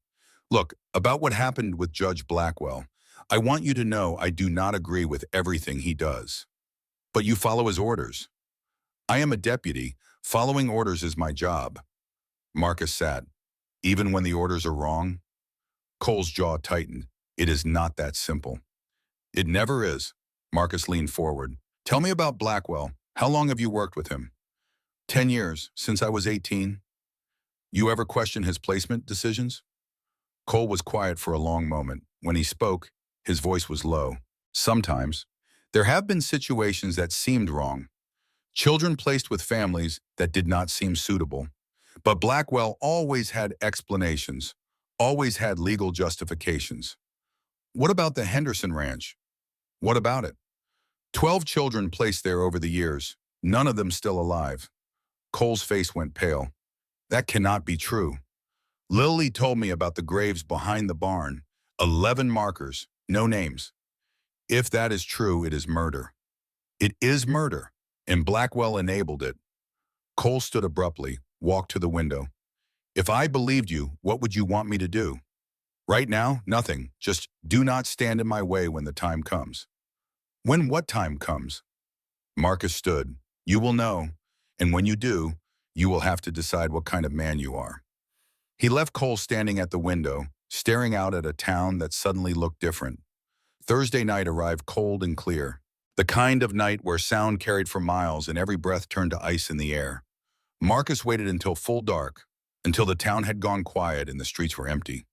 Look, about what happened with Judge Blackwell, I want you to know I do not agree with everything he does. But you follow his orders. I am a deputy. Following orders is my job. Marcus sat. Even when the orders are wrong? Cole's jaw tightened. It is not that simple. It never is. Marcus leaned forward. Tell me about Blackwell. How long have you worked with him? 10 years, since I was 18. You ever question his placement decisions? Cole was quiet for a long moment. When he spoke, his voice was low. Sometimes, there have been situations that seemed wrong. Children placed with families that did not seem suitable. But Blackwell always had explanations, always had legal justifications. What about the Henderson Ranch? What about it? 12 children placed there over the years, none of them still alive. Cole's face went pale. That cannot be true. Lily told me about the graves behind the barn. 11 markers, no names. If that is true, it is murder. It is murder, and Blackwell enabled it. Cole stood abruptly, walked to the window. If I believed you, what would you want me to do? Right now, nothing. Just do not stand in my way when the time comes. When what time comes? Marcus stood. You will know, and when you do, you will have to decide what kind of man you are. He left Cole standing at the window, staring out at a town that suddenly looked different. Thursday night arrived cold and clear, the kind of night where sound carried for miles and every breath turned to ice in the air. Marcus waited until full dark, until the town had gone quiet and the streets were empty.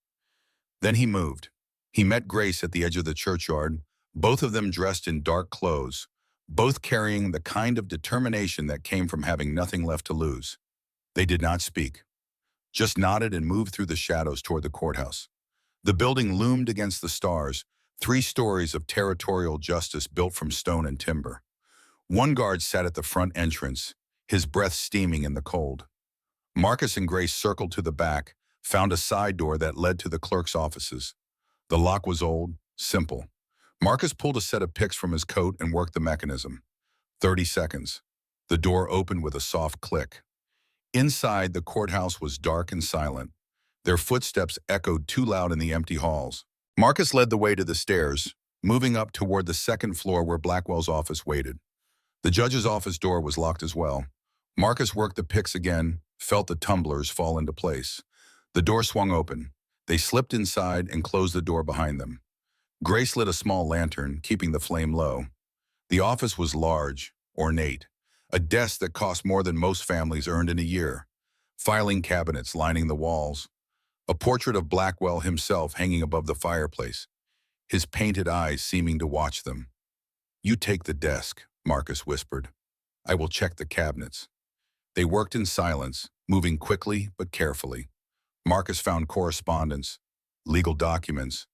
Then he moved. He met Grace at the edge of the churchyard, both of them dressed in dark clothes, both carrying the kind of determination that came from having nothing left to lose. They did not speak, just nodded and moved through the shadows toward the courthouse. The building loomed against the stars, 3 stories of territorial justice built from stone and timber. One guard sat at the front entrance, his breath steaming in the cold. Marcus and Grace circled to the back, found a side door that led to the clerk's offices. The lock was old, simple. Marcus pulled a set of picks from his coat and worked the mechanism. 30 seconds. The door opened with a soft click. Inside, the courthouse was dark and silent. Their footsteps echoed too loud in the empty halls. Marcus led the way to the stairs, moving up toward the second floor where Blackwell's office waited. The judge's office door was locked as well. Marcus worked the picks again, felt the tumblers fall into place. The door swung open. They slipped inside and closed the door behind them. Grace lit a small lantern, keeping the flame low. The office was large, ornate, a desk that cost more than most families earned in a year, filing cabinets lining the walls, a portrait of Blackwell himself hanging above the fireplace, his painted eyes seeming to watch them. You take the desk, Marcus whispered. I will check the cabinets. They worked in silence, moving quickly but carefully. Marcus found correspondence, legal documents,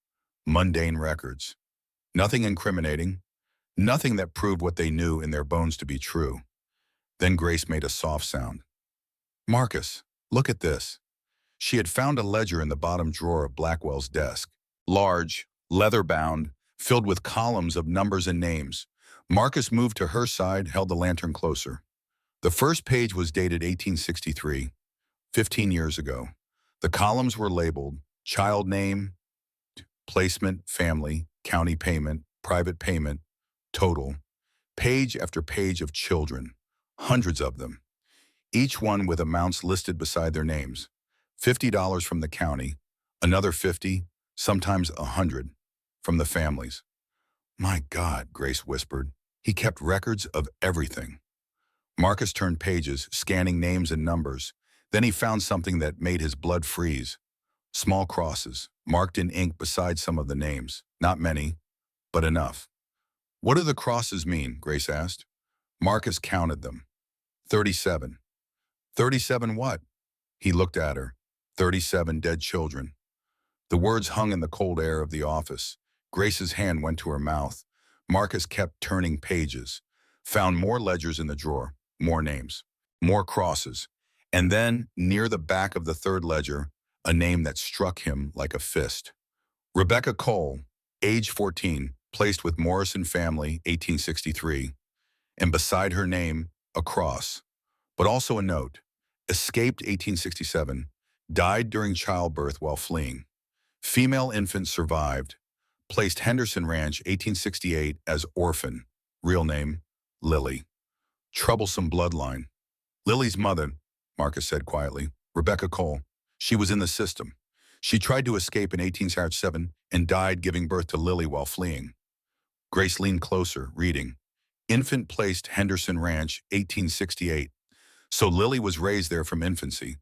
mundane records. Nothing incriminating, nothing that proved what they knew in their bones to be true. Then Grace made a soft sound. Marcus, look at this. She had found a ledger in the bottom drawer of Blackwell's desk. Large, leather-bound, filled with columns of numbers and names. Marcus moved to her side, held the lantern closer. The first page was dated 1863, 15 years ago. The columns were labeled child name, placement, family, county payment, private payment, total. Page after page of children, hundreds of them, each one with amounts listed beside their names. $50 from the county, another 50, sometimes 100, from the families. My God, Grace whispered. He kept records of everything. Marcus turned pages, scanning names and numbers. Then he found something that made his blood freeze. Small crosses, marked in ink beside some of the names. Not many, but enough. What do the crosses mean? Grace asked. Marcus counted them. 37. 37 what? He looked at her. 37 dead children. The words hung in the cold air of the office. Grace's hand went to her mouth. Marcus kept turning pages, found more ledgers in the drawer, more names, more crosses. And then, near the back of the third ledger, a name that struck him like a fist. Rebecca Cole, age 14, placed with Morrison family, 1863. And beside her name, a cross, but also a note. Escaped 1867, died during childbirth while fleeing. Female infant survived. Placed Henderson Ranch, 1868, as orphan. Real name, Lily. Troublesome bloodline. Lily's mother, Marcus said quietly, Rebecca Cole. She was in the system. She tried to escape in 1807 and died giving birth to Lily while fleeing. Grace leaned closer, reading. Infant placed Henderson Ranch, 1868. So Lily was raised there from infancy.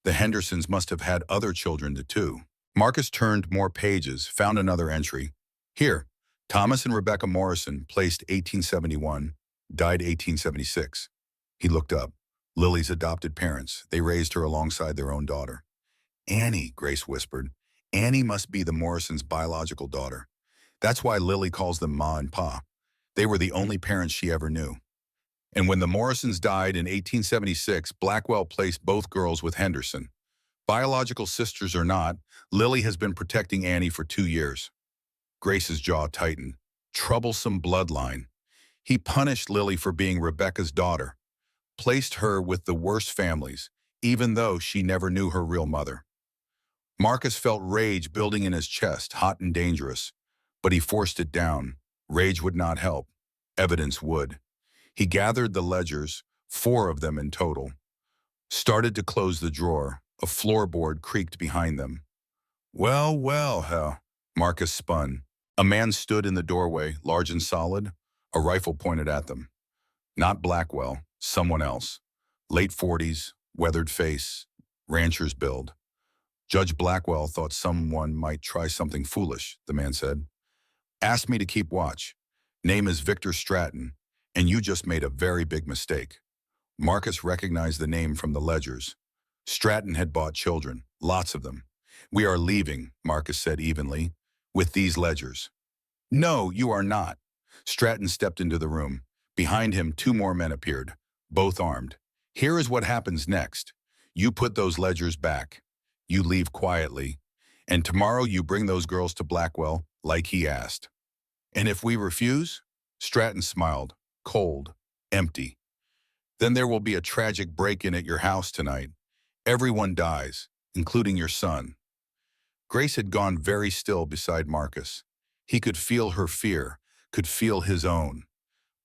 The Hendersons must have had other children too. Marcus turned more pages, found another entry. Here, Thomas and Rebecca Morrison, placed 1871, died 1876. He looked up. Lily's adopted parents. They raised her alongside their own daughter. Annie, Grace whispered. Annie must be the Morrisons' biological daughter. That's why Lily calls them Ma and Pa. They were the only parents she ever knew. And when the Morrisons died in 1876, Blackwell placed both girls with Henderson. Biological sisters or not, Lily has been protecting Annie for 2 years. Grace's jaw tightened. Troublesome bloodline. He punished Lily for being Rebecca's daughter, placed her with the worst families, even though she never knew her real mother. Marcus felt rage building in his chest, hot and dangerous, but he forced it down. Rage would not help. Evidence would. He gathered the ledgers, 4 of them in total, started to close the drawer. A floorboard creaked behind them. Well, Marcus spun. A man stood in the doorway, large and solid, a rifle pointed at them. Not Blackwell, someone else. Late 40s, weathered face, rancher's build. Judge Blackwell thought someone might try something foolish, the man said. Asked me to keep watch. Name is Victor Stratton, and you just made a very big mistake. Marcus recognized the name from the ledgers. Stratton had bought children, lots of them. We are leaving, Marcus said evenly, with these ledgers. No, you are not. Stratton stepped into the room. Behind him, 2 more men appeared, both armed. Here is what happens next. You put those ledgers back. You leave quietly. And tomorrow you bring those girls to Blackwell, like he asked. And if we refuse? Stratton smiled, cold, empty. Then there will be a tragic break-in at your house tonight. Everyone dies, including your son. Grace had gone very still beside Marcus. He could feel her fear, could feel his own.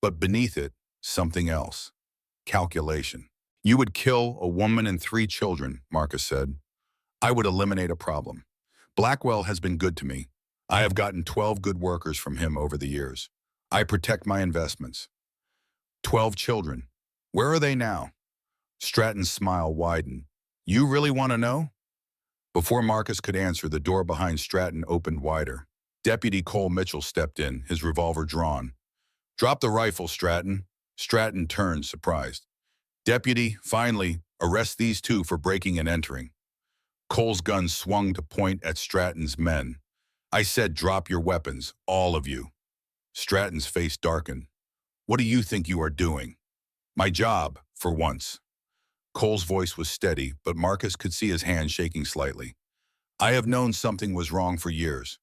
But beneath it, something else. Calculation. You would kill a woman and 3 children, Marcus said. I would eliminate a problem. Blackwell has been good to me. I have gotten 12 good workers from him over the years. I protect my investments. 12 children. Where are they now? Stratton's smile widened. You really want to know? Before Marcus could answer, the door behind Stratton opened wider. Deputy Cole Mitchell stepped in, his revolver drawn. Drop the rifle, Stratton. Stratton turned, surprised. Deputy, finally, arrest these 2 for breaking and entering. Cole's gun swung to point at Stratton's men. I said drop your weapons, all of you. Stratton's face darkened. What do you think you are doing? My job, for once. Cole's voice was steady, but Marcus could see his hand shaking slightly. I have known something was wrong for years,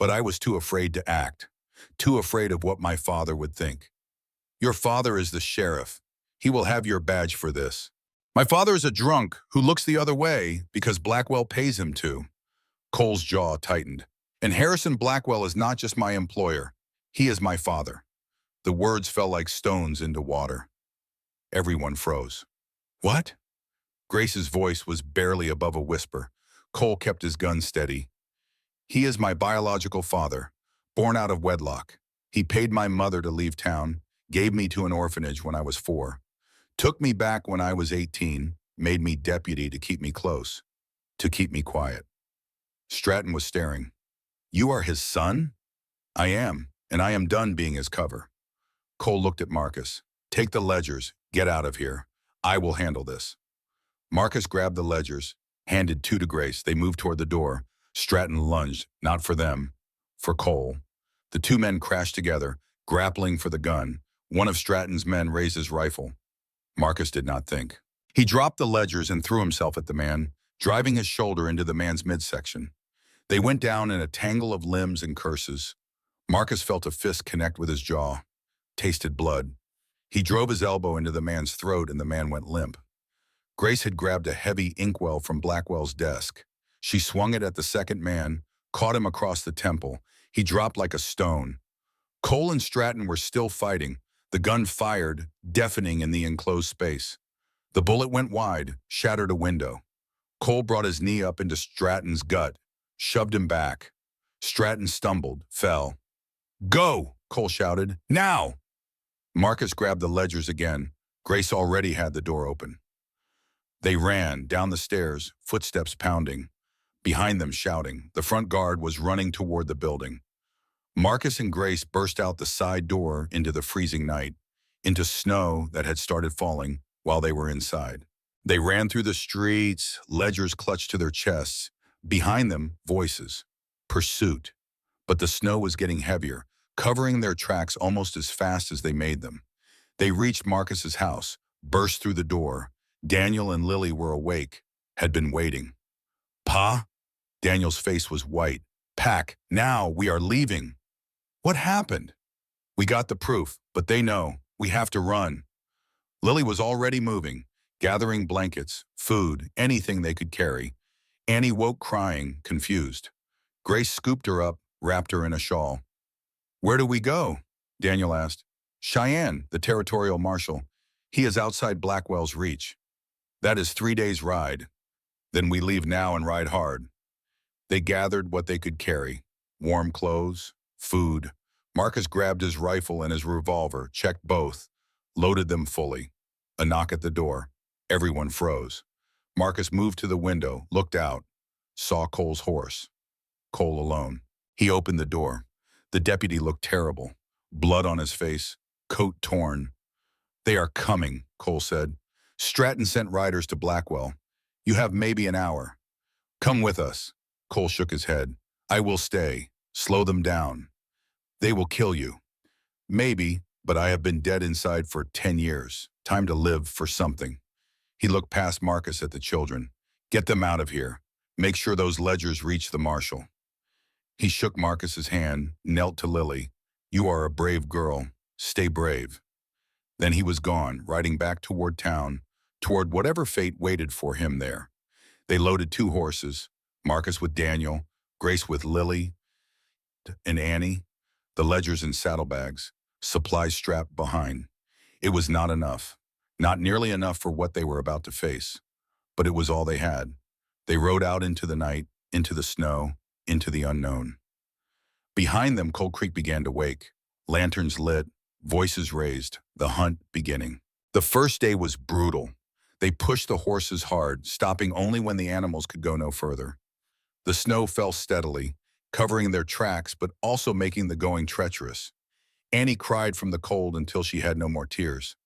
but I was too afraid to act, too afraid of what my father would think. Your father is the sheriff. He will have your badge for this. My father is a drunk who looks the other way because Blackwell pays him to. Cole's jaw tightened. And Harrison Blackwell is not just my employer. He is my father. The words fell like stones into water. Everyone froze. What? Grace's voice was barely above a whisper. Cole kept his gun steady. He is my biological father, born out of wedlock. He paid my mother to leave town, gave me to an orphanage when I was 4, took me back when I was 18, made me deputy to keep me close, to keep me quiet. Stratton was staring. You are his son? I am, and I am done being his cover. Cole looked at Marcus. Take the ledgers, get out of here. I will handle this. Marcus grabbed the ledgers, handed 2 to Grace. They moved toward the door. Stratton lunged, not for them, for Cole. The 2 men crashed together, grappling for the gun. One of Stratton's men raised his rifle. Marcus did not think. He dropped the ledgers and threw himself at the man, driving his shoulder into the man's midsection. They went down in a tangle of limbs and curses. Marcus felt a fist connect with his jaw, tasted blood. He drove his elbow into the man's throat and the man went limp. Grace had grabbed a heavy inkwell from Blackwell's desk. She swung it at the second man, caught him across the temple. He dropped like a stone. Cole and Stratton were still fighting. The gun fired, deafening in the enclosed space. The bullet went wide, shattered a window. Cole brought his knee up into Stratton's gut, shoved him back. Stratton stumbled, fell. "Go!" Cole shouted. "Now!" Marcus grabbed the ledgers again. Grace already had the door open. They ran down the stairs, footsteps pounding. Behind them shouting. The front guard was running toward the building. Marcus and Grace burst out the side door into the freezing night, into snow that had started falling while they were inside. They ran through the streets, ledgers clutched to their chests. Behind them, voices. Pursuit. But the snow was getting heavier, covering their tracks almost as fast as they made them. They reached Marcus's house, burst through the door. Daniel and Lily were awake, had been waiting. "Pa?" Daniel's face was white. "Pack, now, we are leaving." "What happened?" "We got the proof, but they know. We have to run." Lily was already moving, gathering blankets, food, anything they could carry. Annie woke crying, confused. Grace scooped her up, wrapped her in a shawl. "Where do we go?" Daniel asked. "Cheyenne, the territorial marshal. He is outside Blackwell's reach. That is 3 days' ride. Then we leave now and ride hard." They gathered what they could carry. Warm clothes, food. Marcus grabbed his rifle and his revolver, checked both, loaded them fully. A knock at the door. Everyone froze. Marcus moved to the window, looked out, saw Cole's horse. Cole alone. He opened the door. The deputy looked terrible. Blood on his face, coat torn. "They are coming," Cole said. "Stratton sent riders to Blackwell. You have maybe an hour. Come with us." Cole shook his head. "I will stay. Slow them down. They will kill you." "Maybe, but I have been dead inside for 10 years. Time to live for something." He looked past Marcus at the children. "Get them out of here. Make sure those ledgers reach the marshal." He shook Marcus's hand, knelt to Lily. "You are a brave girl. Stay brave." Then he was gone, riding back toward town, toward whatever fate waited for him there. They loaded 2 horses, Marcus with Daniel, Grace with Lily and Annie, the ledgers in saddlebags, supplies strapped behind. It was not enough. Not nearly enough for what they were about to face. But it was all they had. They rode out into the night, into the snow, into the unknown. Behind them, Cold Creek began to wake. Lanterns lit, voices raised, the hunt beginning. The first day was brutal. They pushed the horses hard, stopping only when the animals could go no further. The snow fell steadily, covering their tracks but also making the going treacherous. Annie cried from the cold until she had no more tears.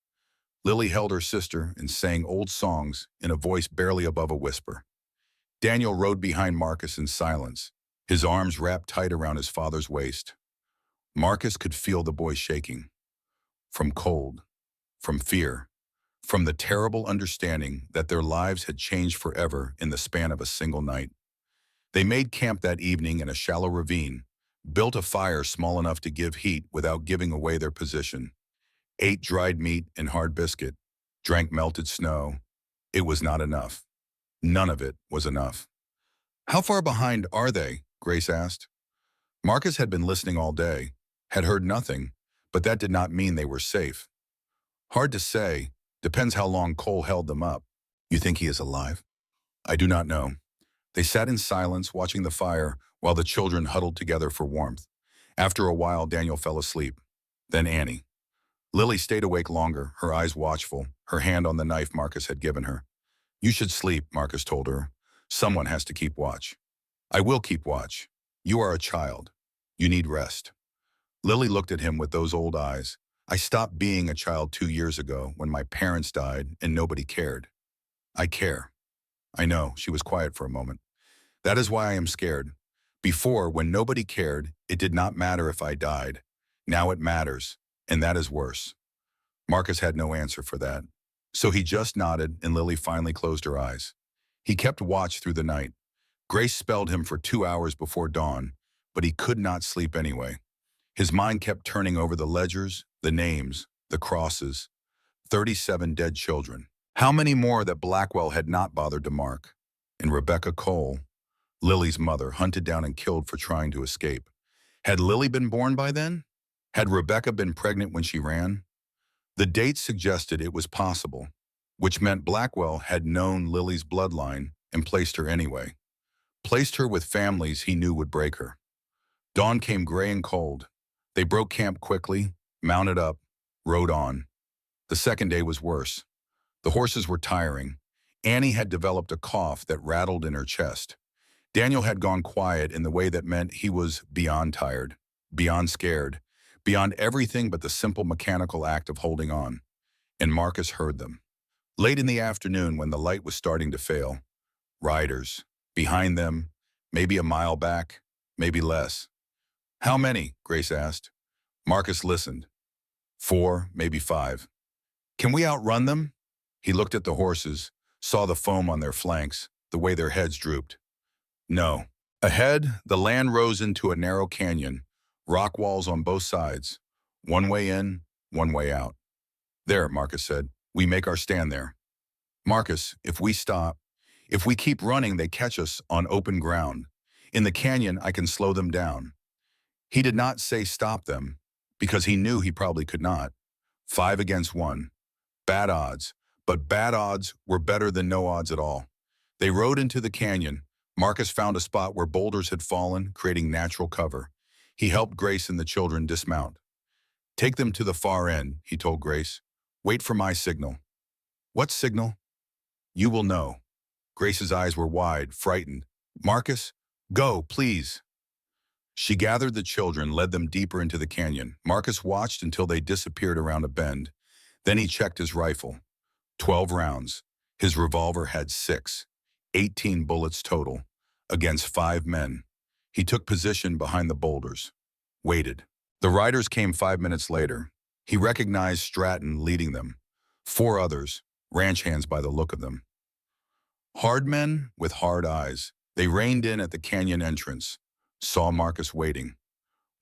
Lily held her sister and sang old songs in a voice barely above a whisper. Daniel rode behind Marcus in silence, his arms wrapped tight around his father's waist. Marcus could feel the boy shaking. From cold, from fear, from the terrible understanding that their lives had changed forever in the span of a single night. They made camp that evening in a shallow ravine, built a fire small enough to give heat without giving away their position, ate dried meat and hard biscuit, drank melted snow. It was not enough. None of it was enough. "How far behind are they?" Grace asked. Marcus had been listening all day, had heard nothing, but that did not mean they were safe. "Hard to say. Depends how long Cole held them up." "You think he is alive?" "I do not know." They sat in silence, watching the fire, while the children huddled together for warmth. After a while, Daniel fell asleep. Then Annie. Lily stayed awake longer, her eyes watchful, her hand on the knife Marcus had given her. "You should sleep," Marcus told her. "Someone has to keep watch." "I will keep watch. You are a child. You need rest." Lily looked at him with those old eyes. "I stopped being a child 2 years ago when my parents died and nobody cared. I care." "I know." She was quiet for a moment. "That is why I am scared. Before, when nobody cared, it did not matter if I died. Now it matters, and that is worse." Marcus had no answer for that. So he just nodded, and Lily finally closed her eyes. He kept watch through the night. Grace spelled him for 2 hours before dawn, but he could not sleep anyway. His mind kept turning over the ledgers, the names, the crosses. 37 dead children. How many more that Blackwell had not bothered to mark? And Rebecca Cole. Lily's mother, hunted down and killed for trying to escape. Had Lily been born by then? Had Rebecca been pregnant when she ran? The dates suggested it was possible, which meant Blackwell had known Lily's bloodline and placed her anyway. Placed her with families he knew would break her. Dawn came gray and cold. They broke camp quickly, mounted up, rode on. The second day was worse. The horses were tiring. Annie had developed a cough that rattled in her chest. Daniel had gone quiet in the way that meant he was beyond tired, beyond scared, beyond everything but the simple mechanical act of holding on. And Marcus heard them. Late in the afternoon when the light was starting to fail, riders, behind them, maybe a mile back, maybe less. How many? Grace asked. Marcus listened. 4, maybe 5. Can we outrun them? He looked at the horses, saw the foam on their flanks, the way their heads drooped. No. Ahead, the land rose into a narrow canyon, rock walls on both sides, one way in, one way out. There, Marcus said, we make our stand there. Marcus, if we stop, if we keep running, they catch us on open ground. In the canyon, I can slow them down. He did not say stop them, because he knew he probably could not. 5 against 1. Bad odds, but bad odds were better than no odds at all. They rode into the canyon. Marcus found a spot where boulders had fallen, creating natural cover. He helped Grace and the children dismount. Take them to the far end, he told Grace. Wait for my signal. What signal? You will know. Grace's eyes were wide, frightened. Marcus, go, please. She gathered the children, led them deeper into the canyon. Marcus watched until they disappeared around a bend. Then he checked his rifle. 12 rounds. His revolver had 6. 18 bullets total, against 5 men. He took position behind the boulders. Waited. The riders came 5 minutes later. He recognized Stratton leading them. 4 others, ranch hands by the look of them. Hard men with hard eyes. They reined in at the canyon entrance. Saw Marcus waiting.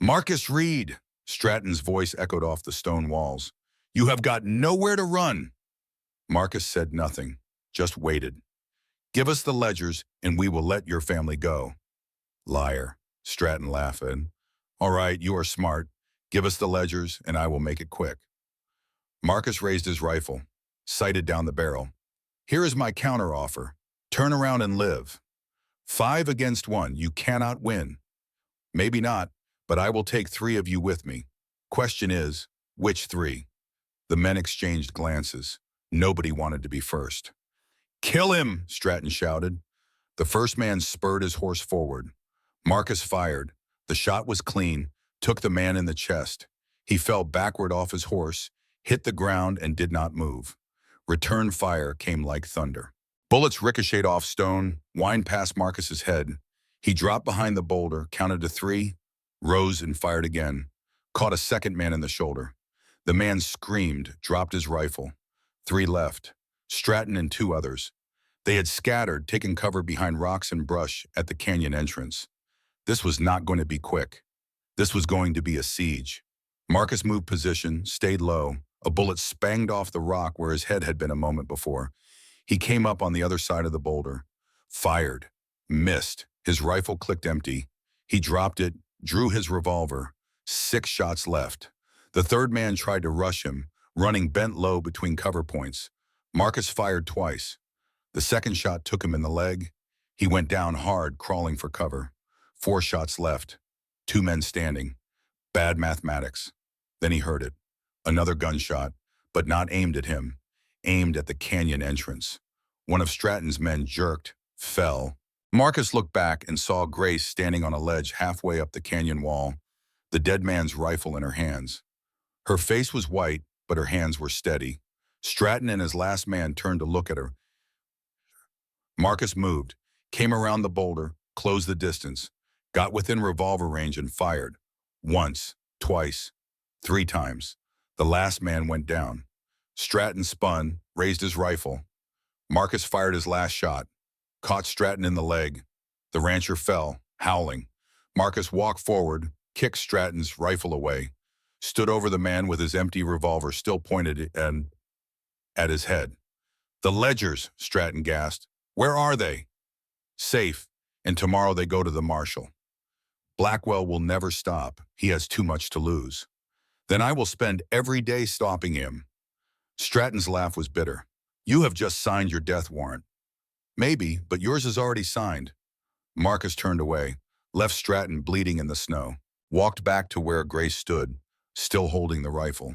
Marcus Reed! Stratton's voice echoed off the stone walls. You have got nowhere to run. Marcus said nothing, just waited. Give us the ledgers and we will let your family go. Liar, Stratton laughed. All right, you are smart. Give us the ledgers and I will make it quick. Marcus raised his rifle, sighted down the barrel. Here is my counteroffer. Turn around and live. 5 against 1, you cannot win. Maybe not, but I will take 3 of you with me. Question is, which 3? The men exchanged glances. Nobody wanted to be first. Kill him, Stratton shouted. The first man spurred his horse forward. Marcus fired. The shot was clean, took the man in the chest. He fell backward off his horse, hit the ground and did not move. Return fire came like thunder. Bullets ricocheted off stone, whined past Marcus's head. He dropped behind the boulder, counted to 3, rose and fired again. Caught a second man in the shoulder. The man screamed, dropped his rifle. 3 left. Stratton and 2 others. They had scattered, taken cover behind rocks and brush at the canyon entrance. This was not going to be quick. This was going to be a siege. Marcus moved position, stayed low. A bullet spanged off the rock where his head had been a moment before. He came up on the other side of the boulder. Fired. Missed. His rifle clicked empty. He dropped it, drew his revolver. 6 shots left. The third man tried to rush him, running bent low between cover points. Marcus fired twice. The second shot took him in the leg. He went down hard, crawling for cover. 4 shots left. 2 men standing. Bad mathematics. Then he heard it. Another gunshot, but not aimed at him. Aimed at the canyon entrance. One of Stratton's men jerked, fell. Marcus looked back and saw Grace standing on a ledge halfway up the canyon wall, the dead man's rifle in her hands. Her face was white, but her hands were steady. Stratton and his last man turned to look at her. Marcus moved, came around the boulder, closed the distance, got within revolver range and fired. Once, twice, 3 times. The last man went down. Stratton spun, raised his rifle. Marcus fired his last shot, caught Stratton in the leg. The rancher fell, howling. Marcus walked forward, kicked Stratton's rifle away, stood over the man with his empty revolver still pointed at his head. The ledgers, Stratton gasped. Where are they? Safe. and tomorrow they go to the marshal. Blackwell will never stop. He has too much to lose. Then I will spend every day stopping him. Stratton's laugh was bitter. You have just signed your death warrant. Maybe, but yours is already signed. Marcus turned away, left Stratton bleeding in the snow, walked back to where Grace stood, still holding the rifle,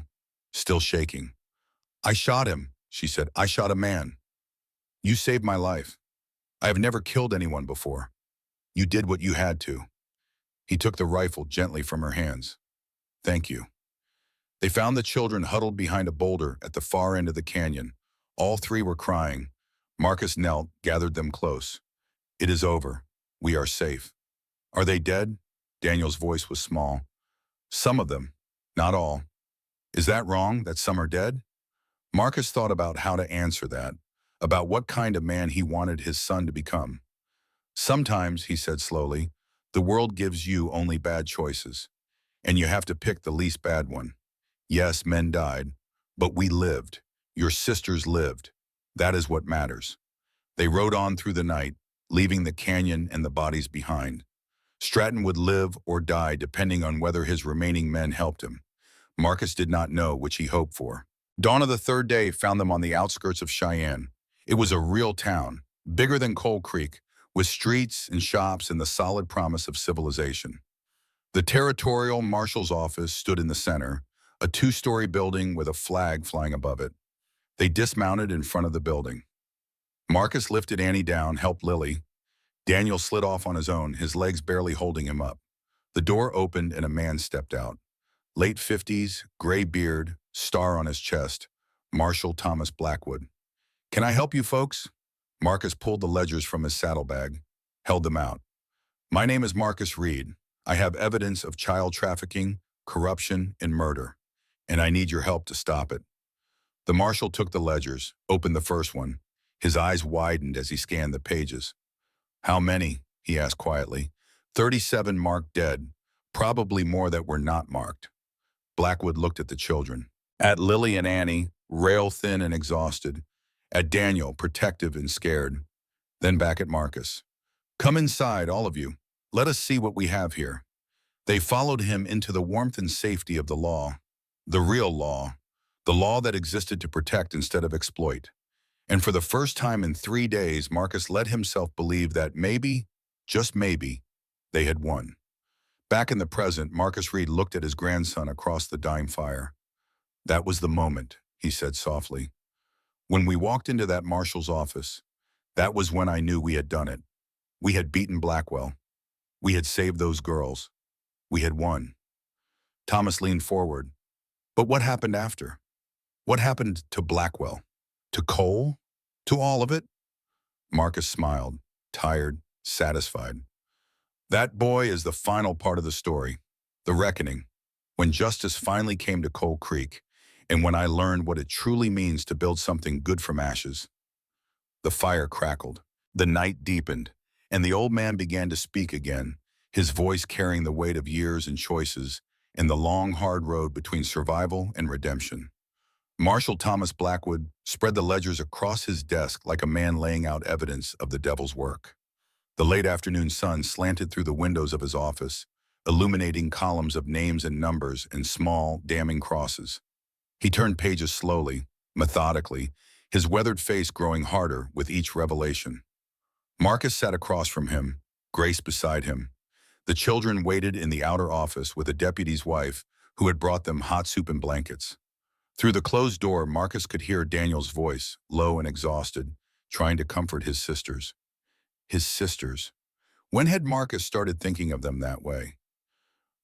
still shaking. I shot him, she said. I shot a man. You saved my life. I have never killed anyone before. You did what you had to. He took the rifle gently from her hands. Thank you. They found the children huddled behind a boulder at the far end of the canyon. All three were crying. Marcus knelt, gathered them close. It is over. We are safe. Are they dead? Daniel's voice was small. Some of them, not all. Is that wrong, that some are dead? Marcus thought about how to answer that, about what kind of man he wanted his son to become. Sometimes, he said slowly, the world gives you only bad choices, and you have to pick the least bad one. Yes, men died, but we lived. Your sisters lived. That is what matters. They rode on through the night, leaving the canyon and the bodies behind. Stratton would live or die depending on whether his remaining men helped him. Marcus did not know which he hoped for. Dawn of the third day found them on the outskirts of Cheyenne. It was a real town, bigger than Coal Creek, with streets and shops and the solid promise of civilization. The territorial marshal's office stood in the center, a two-story building with a flag flying above it. They dismounted in front of the building. Marcus lifted Annie down, helped Lily. Daniel slid off on his own, his legs barely holding him up. The door opened and a man stepped out. Late 50s, gray beard, star on his chest, Marshal Thomas Blackwood. Can I help you folks? Marcus pulled the ledgers from his saddlebag, held them out. My name is Marcus Reed. I have evidence of child trafficking, corruption, and murder, and I need your help to stop it. The marshal took the ledgers, opened the first one. His eyes widened as he scanned the pages. How many? He asked quietly. 37 marked dead, probably more that were not marked. Blackwood looked at the children. At Lily and Annie, rail-thin and exhausted. At Daniel, protective and scared. Then back at Marcus. Come inside, all of you. Let us see what we have here. They followed him into the warmth and safety of the law. The real law. The law that existed to protect instead of exploit. And for the first time in 3 days, Marcus let himself believe that maybe, just maybe, they had won. Back in the present, Marcus Reed looked at his grandson across the dying fire. That was the moment, he said softly. When we walked into that marshal's office, that was when I knew we had done it. We had beaten Blackwell. We had saved those girls. We had won. Thomas leaned forward. But what happened after? What happened to Blackwell? To Cole? To all of it? Marcus smiled, tired, satisfied. That boy is the final part of the story, the reckoning, when justice finally came to Coal Creek, and when I learned what it truly means to build something good from ashes. The fire crackled, the night deepened, and the old man began to speak again, his voice carrying the weight of years and choices in the long, hard road between survival and redemption. Marshal Thomas Blackwood spread the ledgers across his desk like a man laying out evidence of the devil's work. The late afternoon sun slanted through the windows of his office, illuminating columns of names and numbers and small, damning crosses. He turned pages slowly, methodically, his weathered face growing harder with each revelation. Marcus sat across from him, Grace beside him. The children waited in the outer office with a deputy's wife who had brought them hot soup and blankets. Through the closed door, Marcus could hear Daniel's voice, low and exhausted, trying to comfort his sisters. His sisters. When had Marcus started thinking of them that way?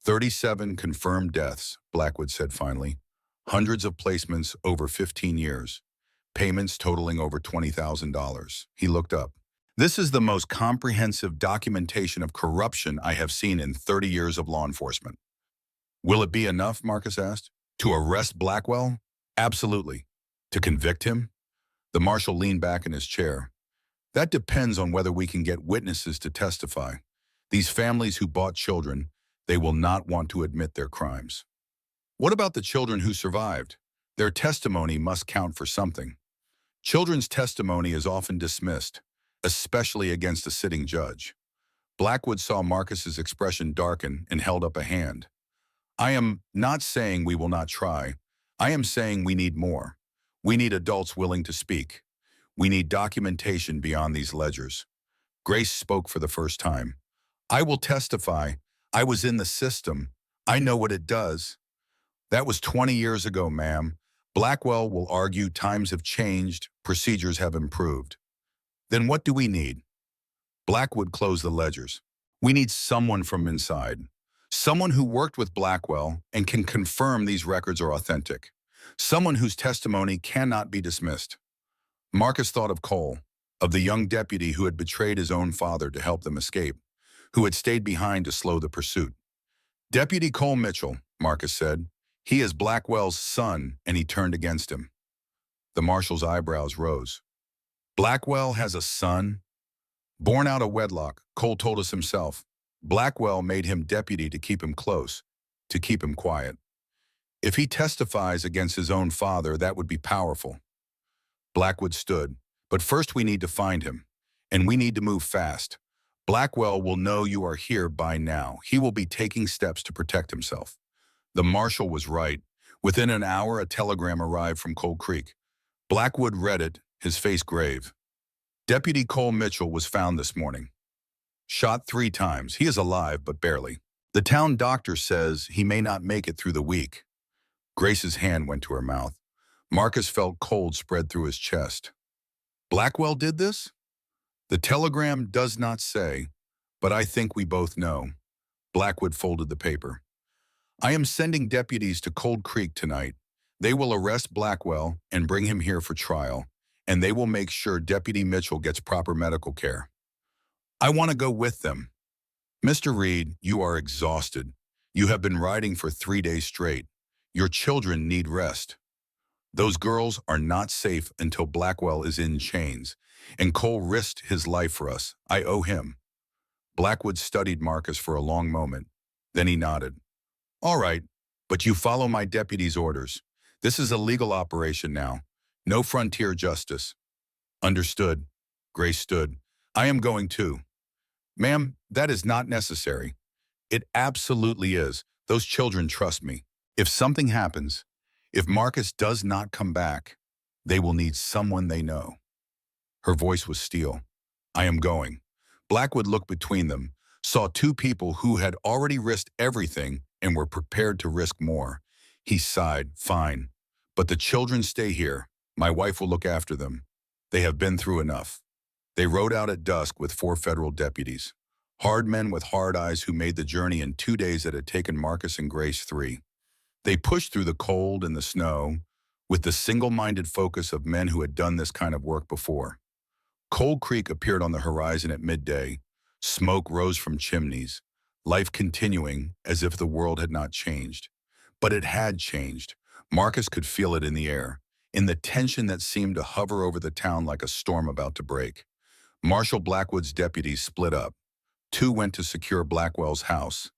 37 confirmed deaths, Blackwood said finally. Hundreds of placements over 15 years. Payments totaling over $20,000. He looked up. This is the most comprehensive documentation of corruption I have seen in 30 years of law enforcement. Will it be enough, Marcus asked, to arrest Blackwell? Absolutely. To convict him? The marshal leaned back in his chair. That depends on whether we can get witnesses to testify. These families who bought children, they will not want to admit their crimes. What about the children who survived? Their testimony must count for something. Children's testimony is often dismissed, especially against a sitting judge. Blackwood saw Marcus's expression darken and held up a hand. I am not saying we will not try. I am saying we need more. We need adults willing to speak. We need documentation beyond these ledgers. Grace spoke for the first time. I will testify. I was in the system. I know what it does. That was 20 years ago, ma'am. Blackwell will argue times have changed, procedures have improved. Then what do we need? Blackwood closed the ledgers. We need someone from inside. Someone who worked with Blackwell and can confirm these records are authentic. Someone whose testimony cannot be dismissed. Marcus thought of Cole, of the young deputy who had betrayed his own father to help them escape, who had stayed behind to slow the pursuit. Deputy Cole Mitchell, Marcus said. He is Blackwell's son, and he turned against him. The marshal's eyebrows rose. Blackwell has a son? Born out of wedlock, Cole told us himself. Blackwell made him deputy to keep him close, to keep him quiet. If he testifies against his own father, that would be powerful. Blackwood stood. But first we need to find him, and we need to move fast. Blackwell will know you are here by now. He will be taking steps to protect himself. The marshal was right. Within an hour, a telegram arrived from Cold Creek. Blackwood read it, his face grave. Deputy Cole Mitchell was found this morning. Shot 3 times. He is alive, but barely. The town doctor says he may not make it through the week. Grace's hand went to her mouth. Marcus felt cold spread through his chest. Blackwell did this? The telegram does not say, but I think we both know. Blackwood folded the paper. I am sending deputies to Cold Creek tonight. They will arrest Blackwell and bring him here for trial, and they will make sure Deputy Mitchell gets proper medical care. I want to go with them. Mr. Reed, you are exhausted. You have been riding for 3 days straight. Your children need rest. Those girls are not safe until Blackwell is in chains, and Cole risked his life for us. I owe him. Blackwood studied Marcus for a long moment. Then he nodded. All right, but you follow my deputy's orders. This is a legal operation now. No frontier justice. Understood. Grace stood. I am going too. Ma'am, that is not necessary. It absolutely is. Those children trust me. If something happens, if Marcus does not come back, they will need someone they know. Her voice was steel. I am going. Blackwood looked between them, saw 2 people who had already risked everything and were prepared to risk more. He sighed, fine. But the children stay here. My wife will look after them. They have been through enough. They rode out at dusk with 4 federal deputies. Hard men with hard eyes who made the journey in 2 days that had taken Marcus and Grace 3. They pushed through the cold and the snow with the single-minded focus of men who had done this kind of work before. Cold Creek appeared on the horizon at midday. Smoke rose from chimneys, life continuing as if the world had not changed. But it had changed. Marcus could feel it in the air, in the tension that seemed to hover over the town like a storm about to break. Marshal Blackwood's deputies split up. 2 went to secure Blackwell's house.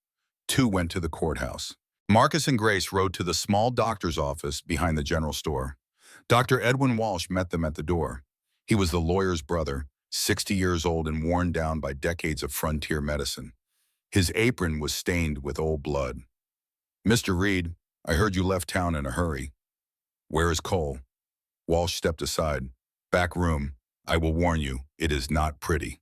2 went to the courthouse. Marcus and Grace rode to the small doctor's office behind the general store. Dr. Edwin Walsh met them at the door. He was the lawyer's brother, 60 years old and worn down by decades of frontier medicine. His apron was stained with old blood. Mr. Reed, I heard you left town in a hurry. Where is Cole? Walsh stepped aside. Back room. I will warn you, it is not pretty.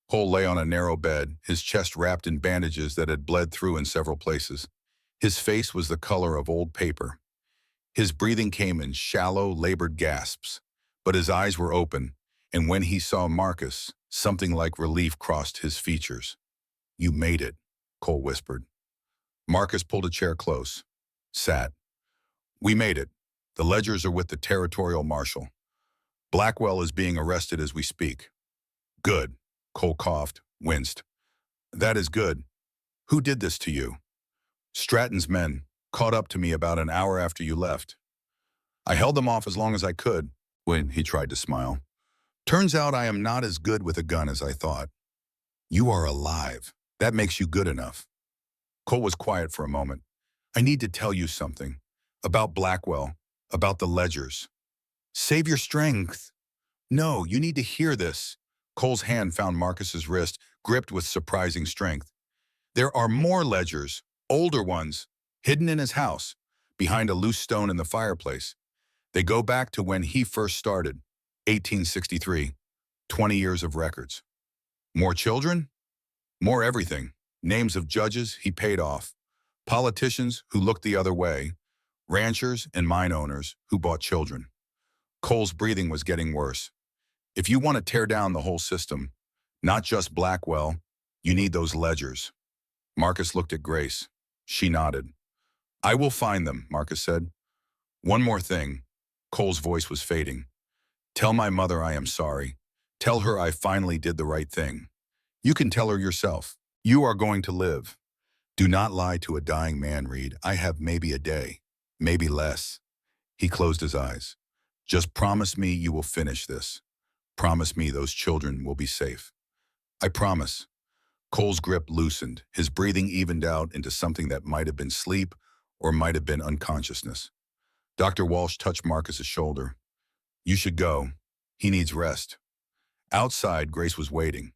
Cole lay on a narrow bed, his chest wrapped in bandages that had bled through in several places. His face was the color of old paper. His breathing came in shallow, labored gasps, but his eyes were open, and when he saw Marcus, something like relief crossed his features. You made it, Cole whispered. Marcus pulled a chair close, sat. We made it. The ledgers are with the territorial marshal. Blackwell is being arrested as we speak. Good, Cole coughed, winced. That is good. Who did this to you? Stratton's men caught up to me about an hour after you left. I held them off as long as I could, when he tried to smile. Turns out I am not as good with a gun as I thought. You are alive. That makes you good enough. Cole was quiet for a moment. I need to tell you something. About Blackwell. About the ledgers. Save your strength. No, you need to hear this. Cole's hand found Marcus's wrist, gripped with surprising strength. There are more ledgers, older ones, hidden in his house, behind a loose stone in the fireplace. They go back to when he first started, 1863, 20 years of records. More children? More everything. Names of judges he paid off, politicians who looked the other way, ranchers and mine owners who bought children. Cole's breathing was getting worse. If you want to tear down the whole system, not just Blackwell, you need those ledgers. Marcus looked at Grace. She nodded. I will find them, Marcus said. One more thing. Cole's voice was fading. Tell my mother I am sorry. Tell her I finally did the right thing. You can tell her yourself. You are going to live. Do not lie to a dying man, Reed. I have maybe a day, maybe less. He closed his eyes. Just promise me you will finish this. Promise me those children will be safe. I promise. Cole's grip loosened. His breathing evened out into something that might have been sleep or might have been unconsciousness. Dr. Walsh touched Marcus's shoulder. You should go. He needs rest. Outside, Grace was waiting.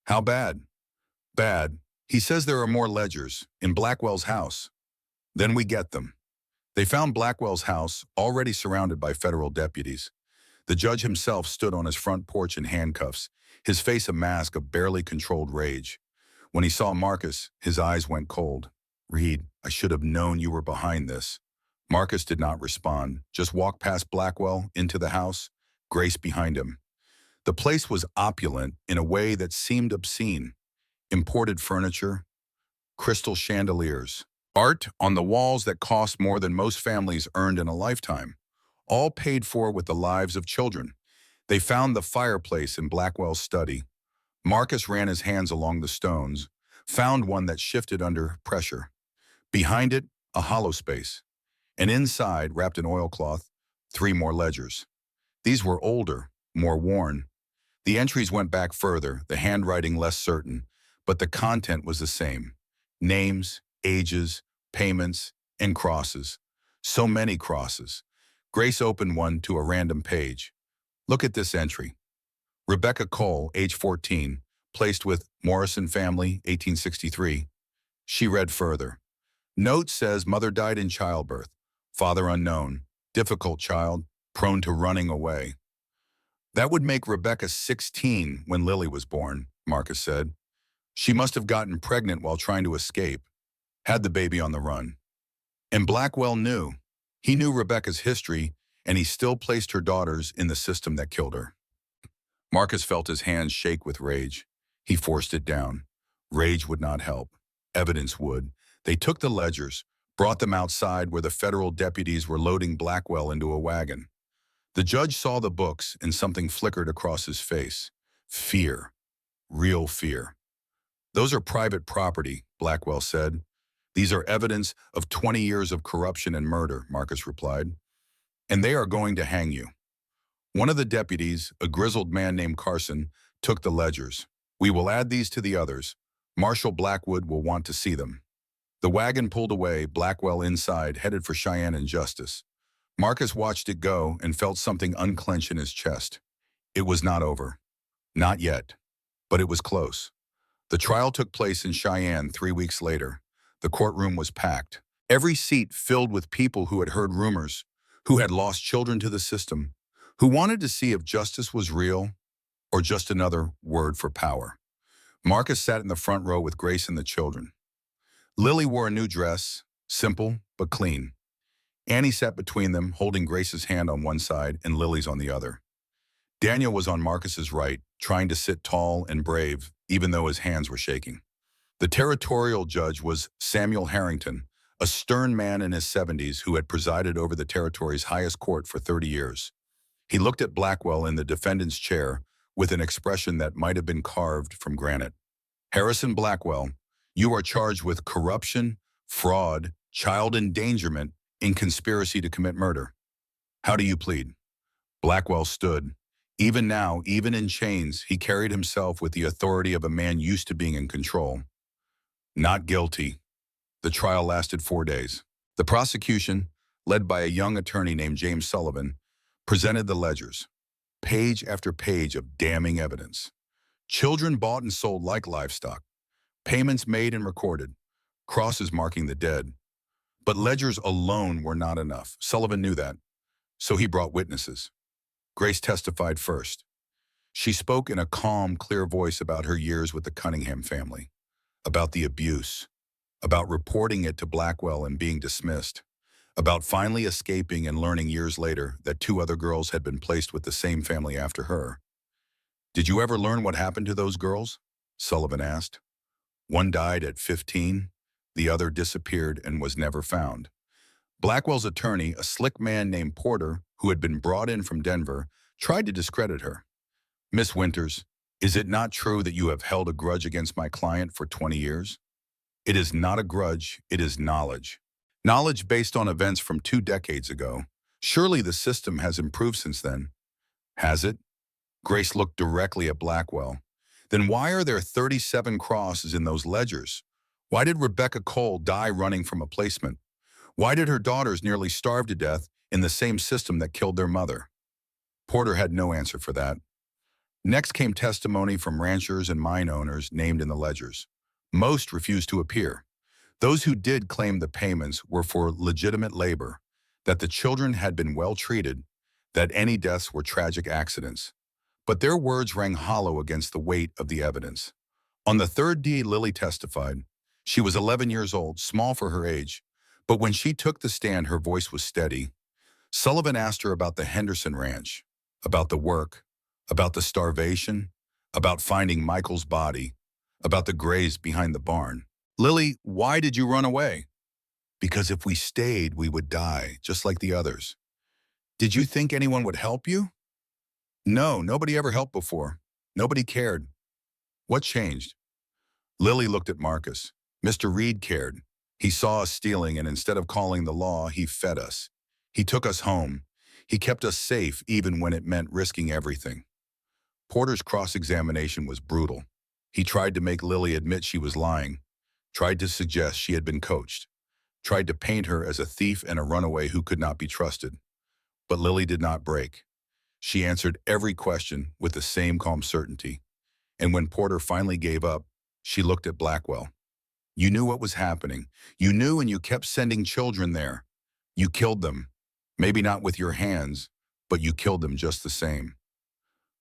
How bad? Bad. He says there are more ledgers in Blackwell's house. Then we get them. They found Blackwell's house already surrounded by federal deputies. The judge himself stood on his front porch in handcuffs, his face a mask of barely controlled rage. When he saw Marcus, his eyes went cold. Reed, I should have known you were behind this. Marcus did not respond, just walked past Blackwell into the house, Grace behind him. The place was opulent in a way that seemed obscene. Imported furniture, crystal chandeliers, art on the walls that cost more than most families earned in a lifetime, all paid for with the lives of children. They found the fireplace in Blackwell's study. Marcus ran his hands along the stones, found one that shifted under pressure. Behind it, a hollow space. And inside, wrapped in oilcloth, 3 more ledgers. These were older, more worn. The entries went back further, the handwriting less certain, but the content was the same. Names, ages, payments, and crosses. So many crosses. Grace opened one to a random page. Look at this entry. Rebecca Cole, age 14, placed with Morrison family, 1863. She read further. Note says mother died in childbirth. Father unknown. Difficult child, prone to running away. That would make Rebecca 16 when Lily was born, Marcus said. She must have gotten pregnant while trying to escape, had the baby on the run. And Blackwell knew. He knew Rebecca's history, and he still placed her daughters in the system that killed her. Marcus felt his hands shake with rage. He forced it down. Rage would not help. Evidence would. They took the ledgers, brought them outside where the federal deputies were loading Blackwell into a wagon. The judge saw the books and something flickered across his face. Fear. Real fear. Those are private property, Blackwell said. These are evidence of 20 years of corruption and murder, Marcus replied. And they are going to hang you. One of the deputies, a grizzled man named Carson, took the ledgers. We will add these to the others. Marshal Blackwood will want to see them. The wagon pulled away, Blackwell inside, headed for Cheyenne and Justice. Marcus watched it go and felt something unclench in his chest. It was not over. Not yet. But it was close. The trial took place in Cheyenne 3 weeks later. The courtroom was packed. Every seat filled with people who had heard rumors, who had lost children to the system, who wanted to see if justice was real or just another word for power. Marcus sat in the front row with Grace and the children. Lily wore a new dress, simple but clean. Annie sat between them, holding Grace's hand on one side and Lily's on the other. Daniel was on Marcus's right, trying to sit tall and brave, even though his hands were shaking. The territorial judge was Samuel Harrington, a stern man in his 70s who had presided over the territory's highest court for 30 years. He looked at Blackwell in the defendant's chair with an expression that might have been carved from granite. Harrison Blackwell, you are charged with corruption, fraud, child endangerment, and conspiracy to commit murder. How do you plead? Blackwell stood. Even now, even in chains, he carried himself with the authority of a man used to being in control. Not guilty. The trial lasted 4 days. The prosecution, led by a young attorney named James Sullivan, presented the ledgers, page after page of damning evidence. Children bought and sold like livestock, payments made and recorded, crosses marking the dead. But ledgers alone were not enough. Sullivan knew that, so he brought witnesses. Grace testified first. She spoke in a calm, clear voice about her years with the Cunningham family, about the abuse, about reporting it to Blackwell and being dismissed, about finally escaping and learning years later that two other girls had been placed with the same family after her. "Did you ever learn what happened to those girls?" Sullivan asked. "One died at 15, the other disappeared and was never found." Blackwell's attorney, a slick man named Porter, who had been brought in from Denver, tried to discredit her. "Miss Winters, is it not true that you have held a grudge against my client for 20 years? It is not a grudge, it is knowledge. Knowledge based on events from 2 decades ago. Surely the system has improved since then." "Has it?" Grace looked directly at Blackwell. "Then why are there 37 crosses in those ledgers? Why did Rebecca Cole die running from a placement? Why did her daughters nearly starve to death in the same system that killed their mother?" Porter had no answer for that. Next came testimony from ranchers and mine owners named in the ledgers. Most refused to appear. Those who did claim the payments were for legitimate labor, that the children had been well treated, that any deaths were tragic accidents. But their words rang hollow against the weight of the evidence. On the third day, Lily testified. She was 11 years old, small for her age, but when she took the stand, her voice was steady. Sullivan asked her about the Henderson Ranch, about the work, about the starvation, about finding Michael's body, about the graves behind the barn. "Lily, why did you run away?" "Because if we stayed, we would die, just like the others." "Did you think anyone would help you?" "No, nobody ever helped before. Nobody cared." "What changed?" Lily looked at Marcus. "Mr. Reed cared. He saw us stealing, and instead of calling the law, he fed us. He took us home. He kept us safe even when it meant risking everything." Porter's cross-examination was brutal. He tried to make Lily admit she was lying, tried to suggest she had been coached, tried to paint her as a thief and a runaway who could not be trusted. But Lily did not break. She answered every question with the same calm certainty. And when Porter finally gave up, she looked at Blackwell. "You knew what was happening. You knew, and you kept sending children there. You killed them. Maybe not with your hands, but you killed them just the same."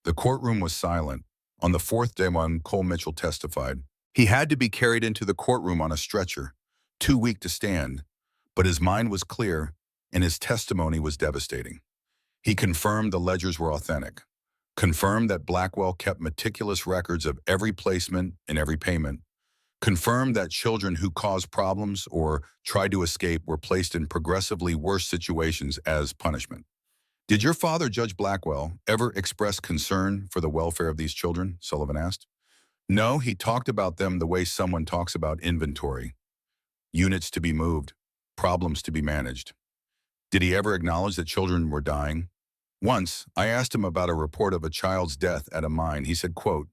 The courtroom was silent. On the fourth day, when Cole Mitchell testified, he had to be carried into the courtroom on a stretcher, too weak to stand, but his mind was clear and his testimony was devastating. He confirmed the ledgers were authentic, confirmed that Blackwell kept meticulous records of every placement and every payment, confirmed that children who caused problems or tried to escape were placed in progressively worse situations as punishment. "Did your father, Judge Blackwell, ever express concern for the welfare of these children?" Sullivan asked. "No, he talked about them the way someone talks about inventory. Units to be moved, problems to be managed." "Did he ever acknowledge that children were dying?" "Once, I asked him about a report of a child's death at a mine. He said, quote,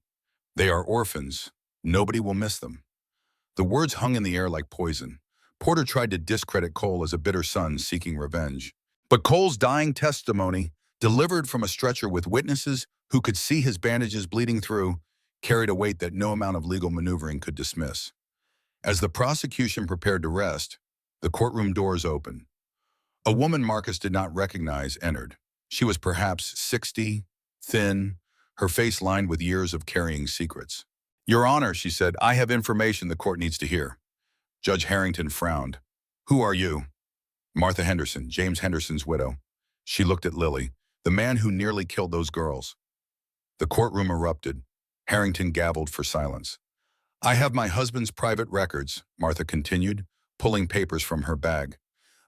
'They are orphans. Nobody will miss them.'" The words hung in the air like poison. Porter tried to discredit Cole as a bitter son seeking revenge. But Cole's dying testimony, delivered from a stretcher with witnesses who could see his bandages bleeding through, carried a weight that no amount of legal maneuvering could dismiss. As the prosecution prepared to rest, the courtroom doors opened. A woman Marcus did not recognize entered. She was perhaps 60, thin, her face lined with years of carrying secrets. "Your Honor," she said, "I have information the court needs to hear." Judge Harrington frowned. "Who are you?" "Martha Henderson, James Henderson's widow." She looked at Lily, "The man who nearly killed those girls." The courtroom erupted. Harrington gavelled for silence. "I have my husband's private records," Martha continued, pulling papers from her bag.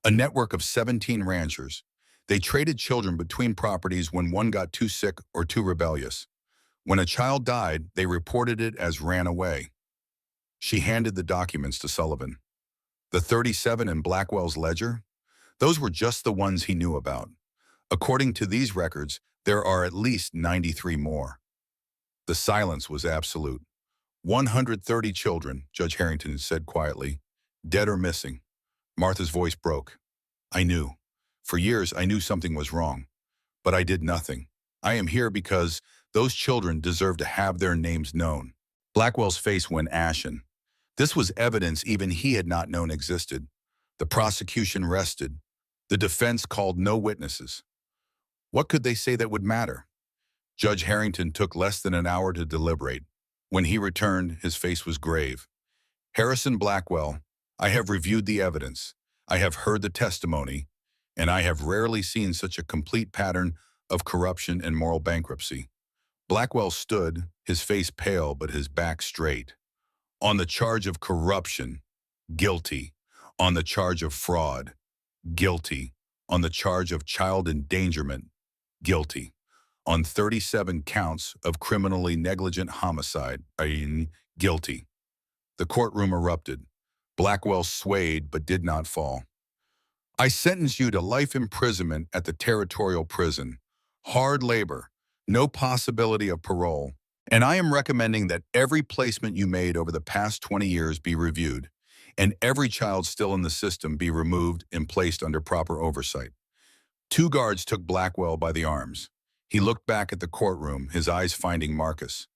"A network of 17 ranchers. They traded children between properties when one got too sick or too rebellious. When a child died, they reported it as ran away." She handed the documents to Sullivan. "The 37 in Blackwell's ledger? Those were just the ones he knew about. According to these records, there are at least 93 more." The silence was absolute. 130 children, Judge Harrington said quietly, "dead or missing." Martha's voice broke. "I knew. For years, I knew something was wrong. But I did nothing. I am here because Those children deserve to have their names known. Blackwell's face went ashen. This was evidence even he had not known existed. The prosecution rested. The defense called no witnesses. What could they say that would matter? Judge Harrington took less than an hour to deliberate. When he returned, his face was grave. Harrison Blackwell, I have reviewed the evidence. I have heard the testimony, and I have rarely seen such a complete pattern of corruption and moral bankruptcy. Blackwell stood, his face pale but his back straight. On the charge of corruption, guilty. On the charge of fraud, guilty. On the charge of child endangerment, guilty. On 37 counts of criminally negligent homicide, guilty. The courtroom erupted. Blackwell swayed but did not fall. I sentence you to life imprisonment at the territorial prison. Hard labor, no possibility of parole. And I am recommending that every placement you made over the past 20 years be reviewed, and every child still in the system be removed and placed under proper oversight. Two guards took Blackwell by the arms. He looked back at the courtroom, his eyes finding Marcus.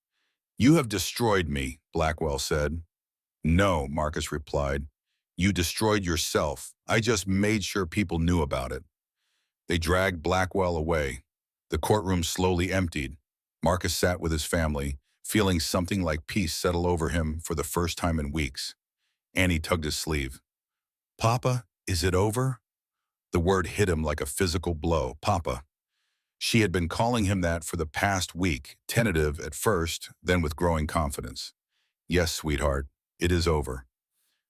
You have destroyed me, Blackwell said. No, Marcus replied. You destroyed yourself. I just made sure people knew about it. They dragged Blackwell away. The courtroom slowly emptied. Marcus sat with his family, feeling something like peace settle over him for the first time in weeks. Annie tugged his sleeve. Papa, is it over? The word hit him like a physical blow. Papa. She had been calling him that for the past week, tentative at first, then with growing confidence. Yes, sweetheart, it is over.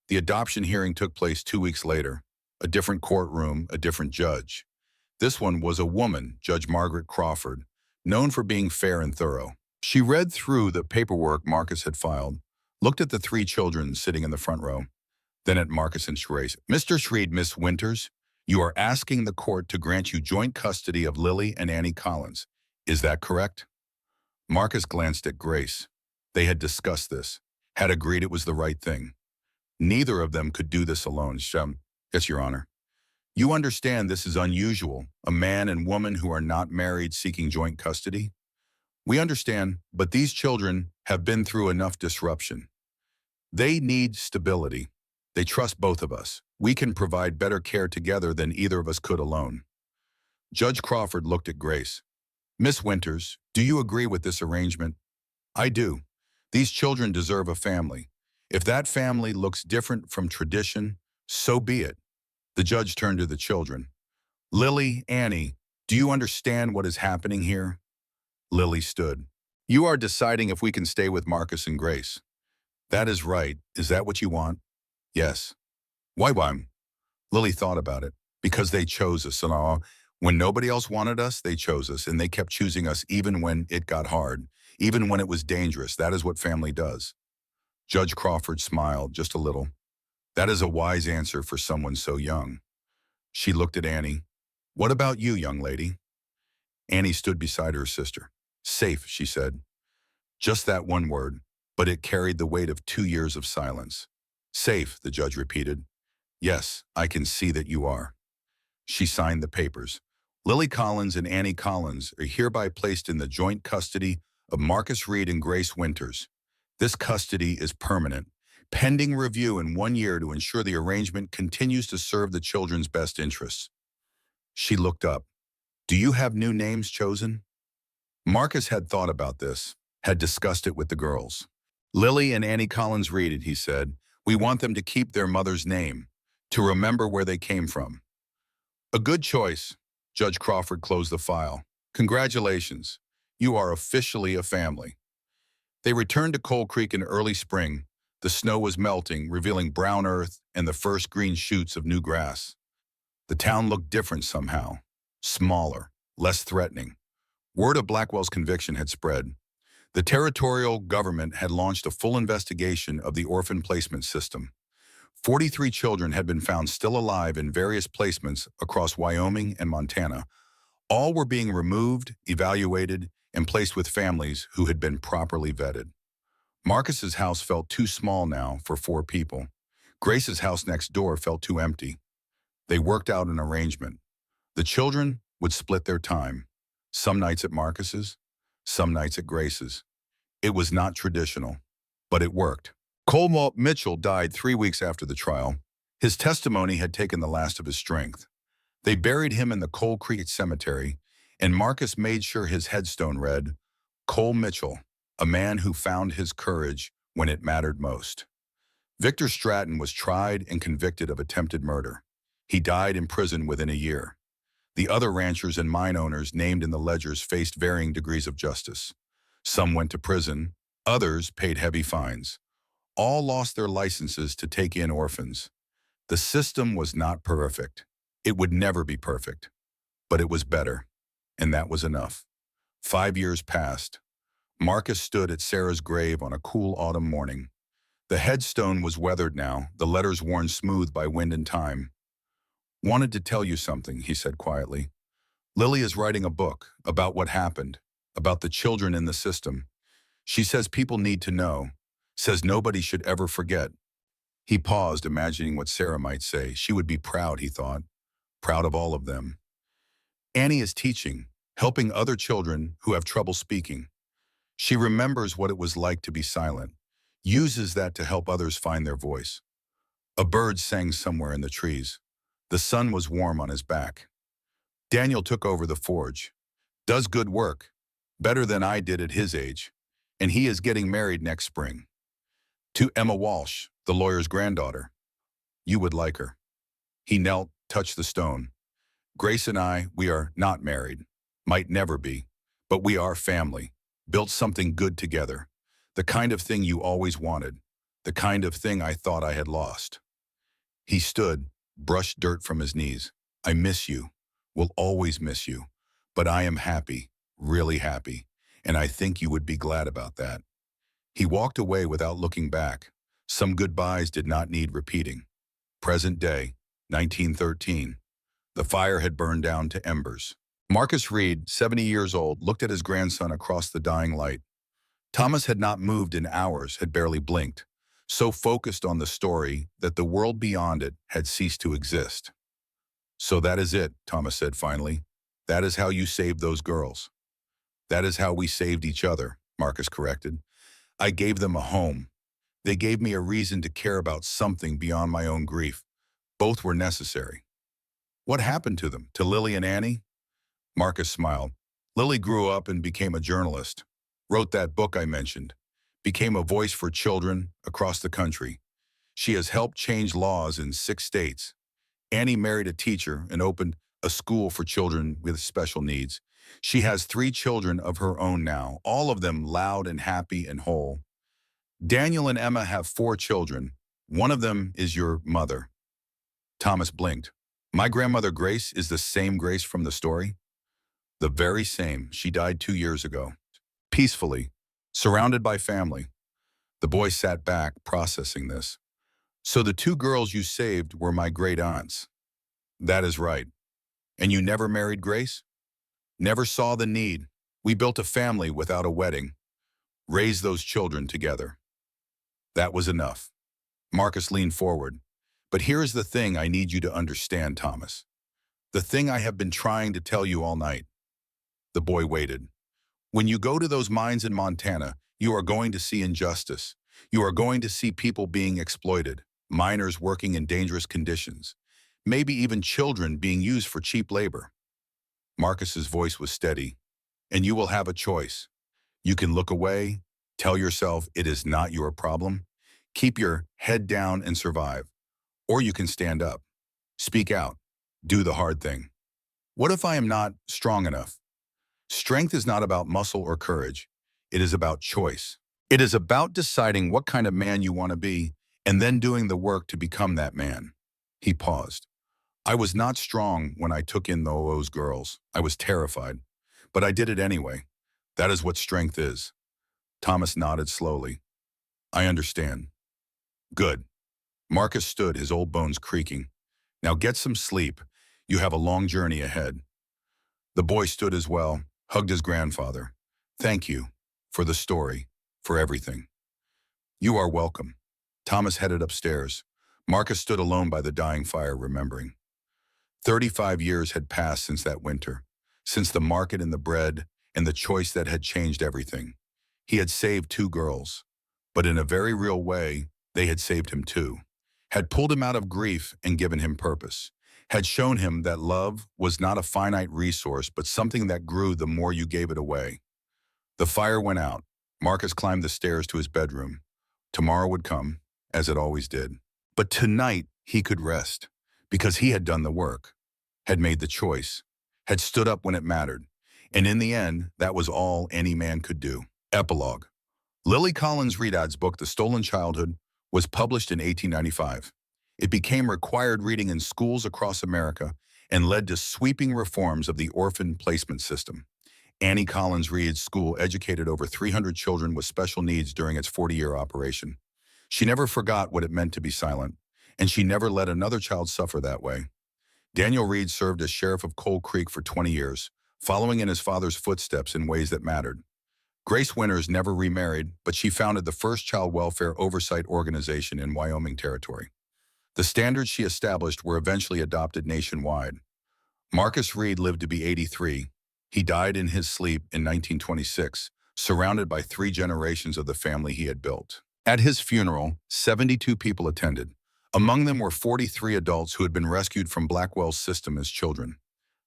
The adoption hearing took place 2 weeks later. A different courtroom, a different judge. This one was a woman, Judge Margaret Crawford, known for being fair and thorough. She read through the paperwork Marcus had filed, looked at the 3 children sitting in the front row, then at Marcus and Grace. Mr. Shreed, Miss Winters, you are asking the court to grant you joint custody of Lily and Annie Collins. Is that correct? Marcus glanced at Grace. They had discussed this, had agreed it was the right thing. Neither of them could do this alone. Yes, Your Honor. You understand this is unusual, a man and woman who are not married seeking joint custody? We understand, but these children have been through enough disruption. They need stability. They trust both of us. We can provide better care together than either of us could alone. Judge Crawford looked at Grace. Miss Winters, do you agree with this arrangement? I do. These children deserve a family. If that family looks different from tradition, so be it. The judge turned to the children. Lily, Annie, do you understand what is happening here? Lily stood. You are deciding if we can stay with Marcus and Grace. That is right. Is that what you want? Yes. Why? Lily thought about it. Because they chose us. And all. When nobody else wanted us, they chose us, and they kept choosing us even when it got hard, even when it was dangerous. That is what family does. Judge Crawford smiled just a little. That is a wise answer for someone so young. She looked at Annie. What about you, young lady? Annie stood beside her sister. Safe, she said. Just that one word, but it carried the weight of 2 years of silence. Safe, the judge repeated. Yes, I can see that you are. She signed the papers. Lily Collins and Annie Collins are hereby placed in the joint custody of Marcus Reed and Grace Winters. This custody is permanent, pending review in 1 year to ensure the arrangement continues to serve the children's best interests. She looked up. Do you have new names chosen? Marcus had thought about this, had discussed it with the girls. Lily and Annie Collins Reed, he said. We want them to keep their mother's name, to remember where they came from. A good choice. Judge Crawford closed the file. Congratulations. You are officially a family. They returned to Coal Creek in early spring. The snow was melting, revealing brown earth and the first green shoots of new grass. The town looked different somehow. Smaller, less threatening. Word of Blackwell's conviction had spread. The territorial government had launched a full investigation of the orphan placement system. 43 children had been found still alive in various placements across Wyoming and Montana. All were being removed, evaluated, and placed with families who had been properly vetted. Marcus's house felt too small now for 4 people. Grace's house next door felt too empty. They worked out an arrangement. The children would split their time, some nights at Marcus's, some nights at Grace's. It was not traditional, but it worked. Cole Mitchell died 3 weeks after the trial. His testimony had taken the last of his strength. They buried him in the Coal Creek Cemetery, and Marcus made sure his headstone read, Cole Mitchell, a man who found his courage when it mattered most. Victor Stratton was tried and convicted of attempted murder. He died in prison within a year. The other ranchers and mine owners named in the ledgers faced varying degrees of justice. Some went to prison, others paid heavy fines. All lost their licenses to take in orphans. The system was not perfect. It would never be perfect, but it was better, and that was enough. 5 years passed. Marcus stood at Sarah's grave on a cool autumn morning. The headstone was weathered now, the letters worn smooth by wind and time. Wanted to tell you something, he said quietly. Lily is writing a book about what happened, about the children in the system. She says people need to know, says nobody should ever forget. He paused, imagining what Sarah might say. She would be proud, he thought, proud of all of them. Annie is teaching, helping other children who have trouble speaking. She remembers what it was like to be silent, uses that to help others find their voice. A bird sang somewhere in the trees. The sun was warm on his back. Daniel took over the forge. Does good work, better than I did at his age, and he is getting married next spring. To Emma Walsh, the lawyer's granddaughter. You would like her. He knelt, touched the stone. Grace and I, we are not married, might never be, but we are family, built something good together, the kind of thing you always wanted, the kind of thing I thought I had lost. He stood, brushed dirt from his knees. I miss you, will always miss you, but I am happy, really happy, and I think you would be glad about that. He walked away without looking back. Some goodbyes did not need repeating. Present day, 1913. The fire had burned down to embers. Marcus Reed, 70 years old, looked at his grandson across the dying light. Thomas had not moved in hours, had barely blinked, so focused on the story that the world beyond it had ceased to exist. So that is it, Thomas said finally. That is how you saved those girls. That is how we saved each other, Marcus corrected. I gave them a home. They gave me a reason to care about something beyond my own grief. Both were necessary. What happened to them, to Lily and Annie? Marcus smiled. Lily grew up and became a journalist, wrote that book I mentioned, became a voice for children across the country. She has helped change laws in 6 states. Annie married a teacher and opened a school for children with special needs. She has 3 children of her own now, all of them loud and happy and whole. Daniel and Emma have 4 children. One of them is your mother. Thomas blinked. My grandmother Grace is the same Grace from the story? The very same. She died 2 years ago. Peacefully, surrounded by family. The boy sat back, processing this. So the 2 girls you saved were my great aunts. That is right. And you never married Grace? Never saw the need. We built a family without a wedding. Raised those children together. That was enough. Marcus leaned forward. But here is the thing I need you to understand, Thomas. The thing I have been trying to tell you all night. The boy waited. When you go to those mines in Montana, you are going to see injustice. You are going to see people being exploited, miners working in dangerous conditions, maybe even children being used for cheap labor. Marcus's voice was steady. And you will have a choice. You can look away, tell yourself it is not your problem, keep your head down and survive. Or you can stand up, speak out, do the hard thing. What if I am not strong enough? Strength is not about muscle or courage. It is about choice. It is about deciding what kind of man you want to be and then doing the work to become that man. He paused. I was not strong when I took in those girls. I was terrified, but I did it anyway. That is what strength is. Thomas nodded slowly. I understand. Good. Marcus stood, his old bones creaking. Now get some sleep. You have a long journey ahead. The boy stood as well, hugged his grandfather. Thank you for the story, for everything. You are welcome. Thomas headed upstairs. Marcus stood alone by the dying fire, remembering. 35 years had passed since that winter, since the market and the bread and the choice that had changed everything. He had saved two girls, but in a very real way, they had saved him too, had pulled him out of grief and given him purpose, had shown him that love was not a finite resource, but something that grew the more you gave it away. The fire went out. Marcus climbed the stairs to his bedroom. Tomorrow would come, as it always did. But tonight he could rest, because he had done the work, had made the choice, had stood up when it mattered. And in the end, that was all any man could do. Epilogue. Lily Collins Reedad's book, The Stolen Childhood, was published in 1895. It became required reading in schools across America and led to sweeping reforms of the orphan placement system. Annie Collins Reed's school educated over 300 children with special needs during its 40-year operation. She never forgot what it meant to be silent, and she never let another child suffer that way. Daniel Reed served as sheriff of Coal Creek for 20 years, following in his father's footsteps in ways that mattered. Grace Winters never remarried, but she founded the first child welfare oversight organization in Wyoming Territory. The standards she established were eventually adopted nationwide. Marcus Reed lived to be 83. He died in his sleep in 1926, surrounded by 3 generations of the family he had built. At his funeral, 72 people attended. Among them were 43 adults who had been rescued from Blackwell's system as children.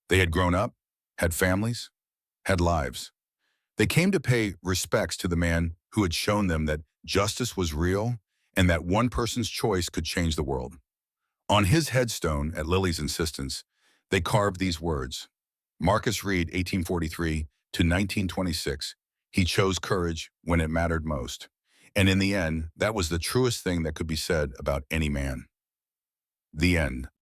They had grown up, had families, had lives. They came to pay respects to the man who had shown them that justice was real and that one person's choice could change the world. On his headstone, at Lily's insistence, they carved these words: Marcus Reed, 1843 to 1926. He chose courage when it mattered most. And in the end, that was the truest thing that could be said about any man. The end.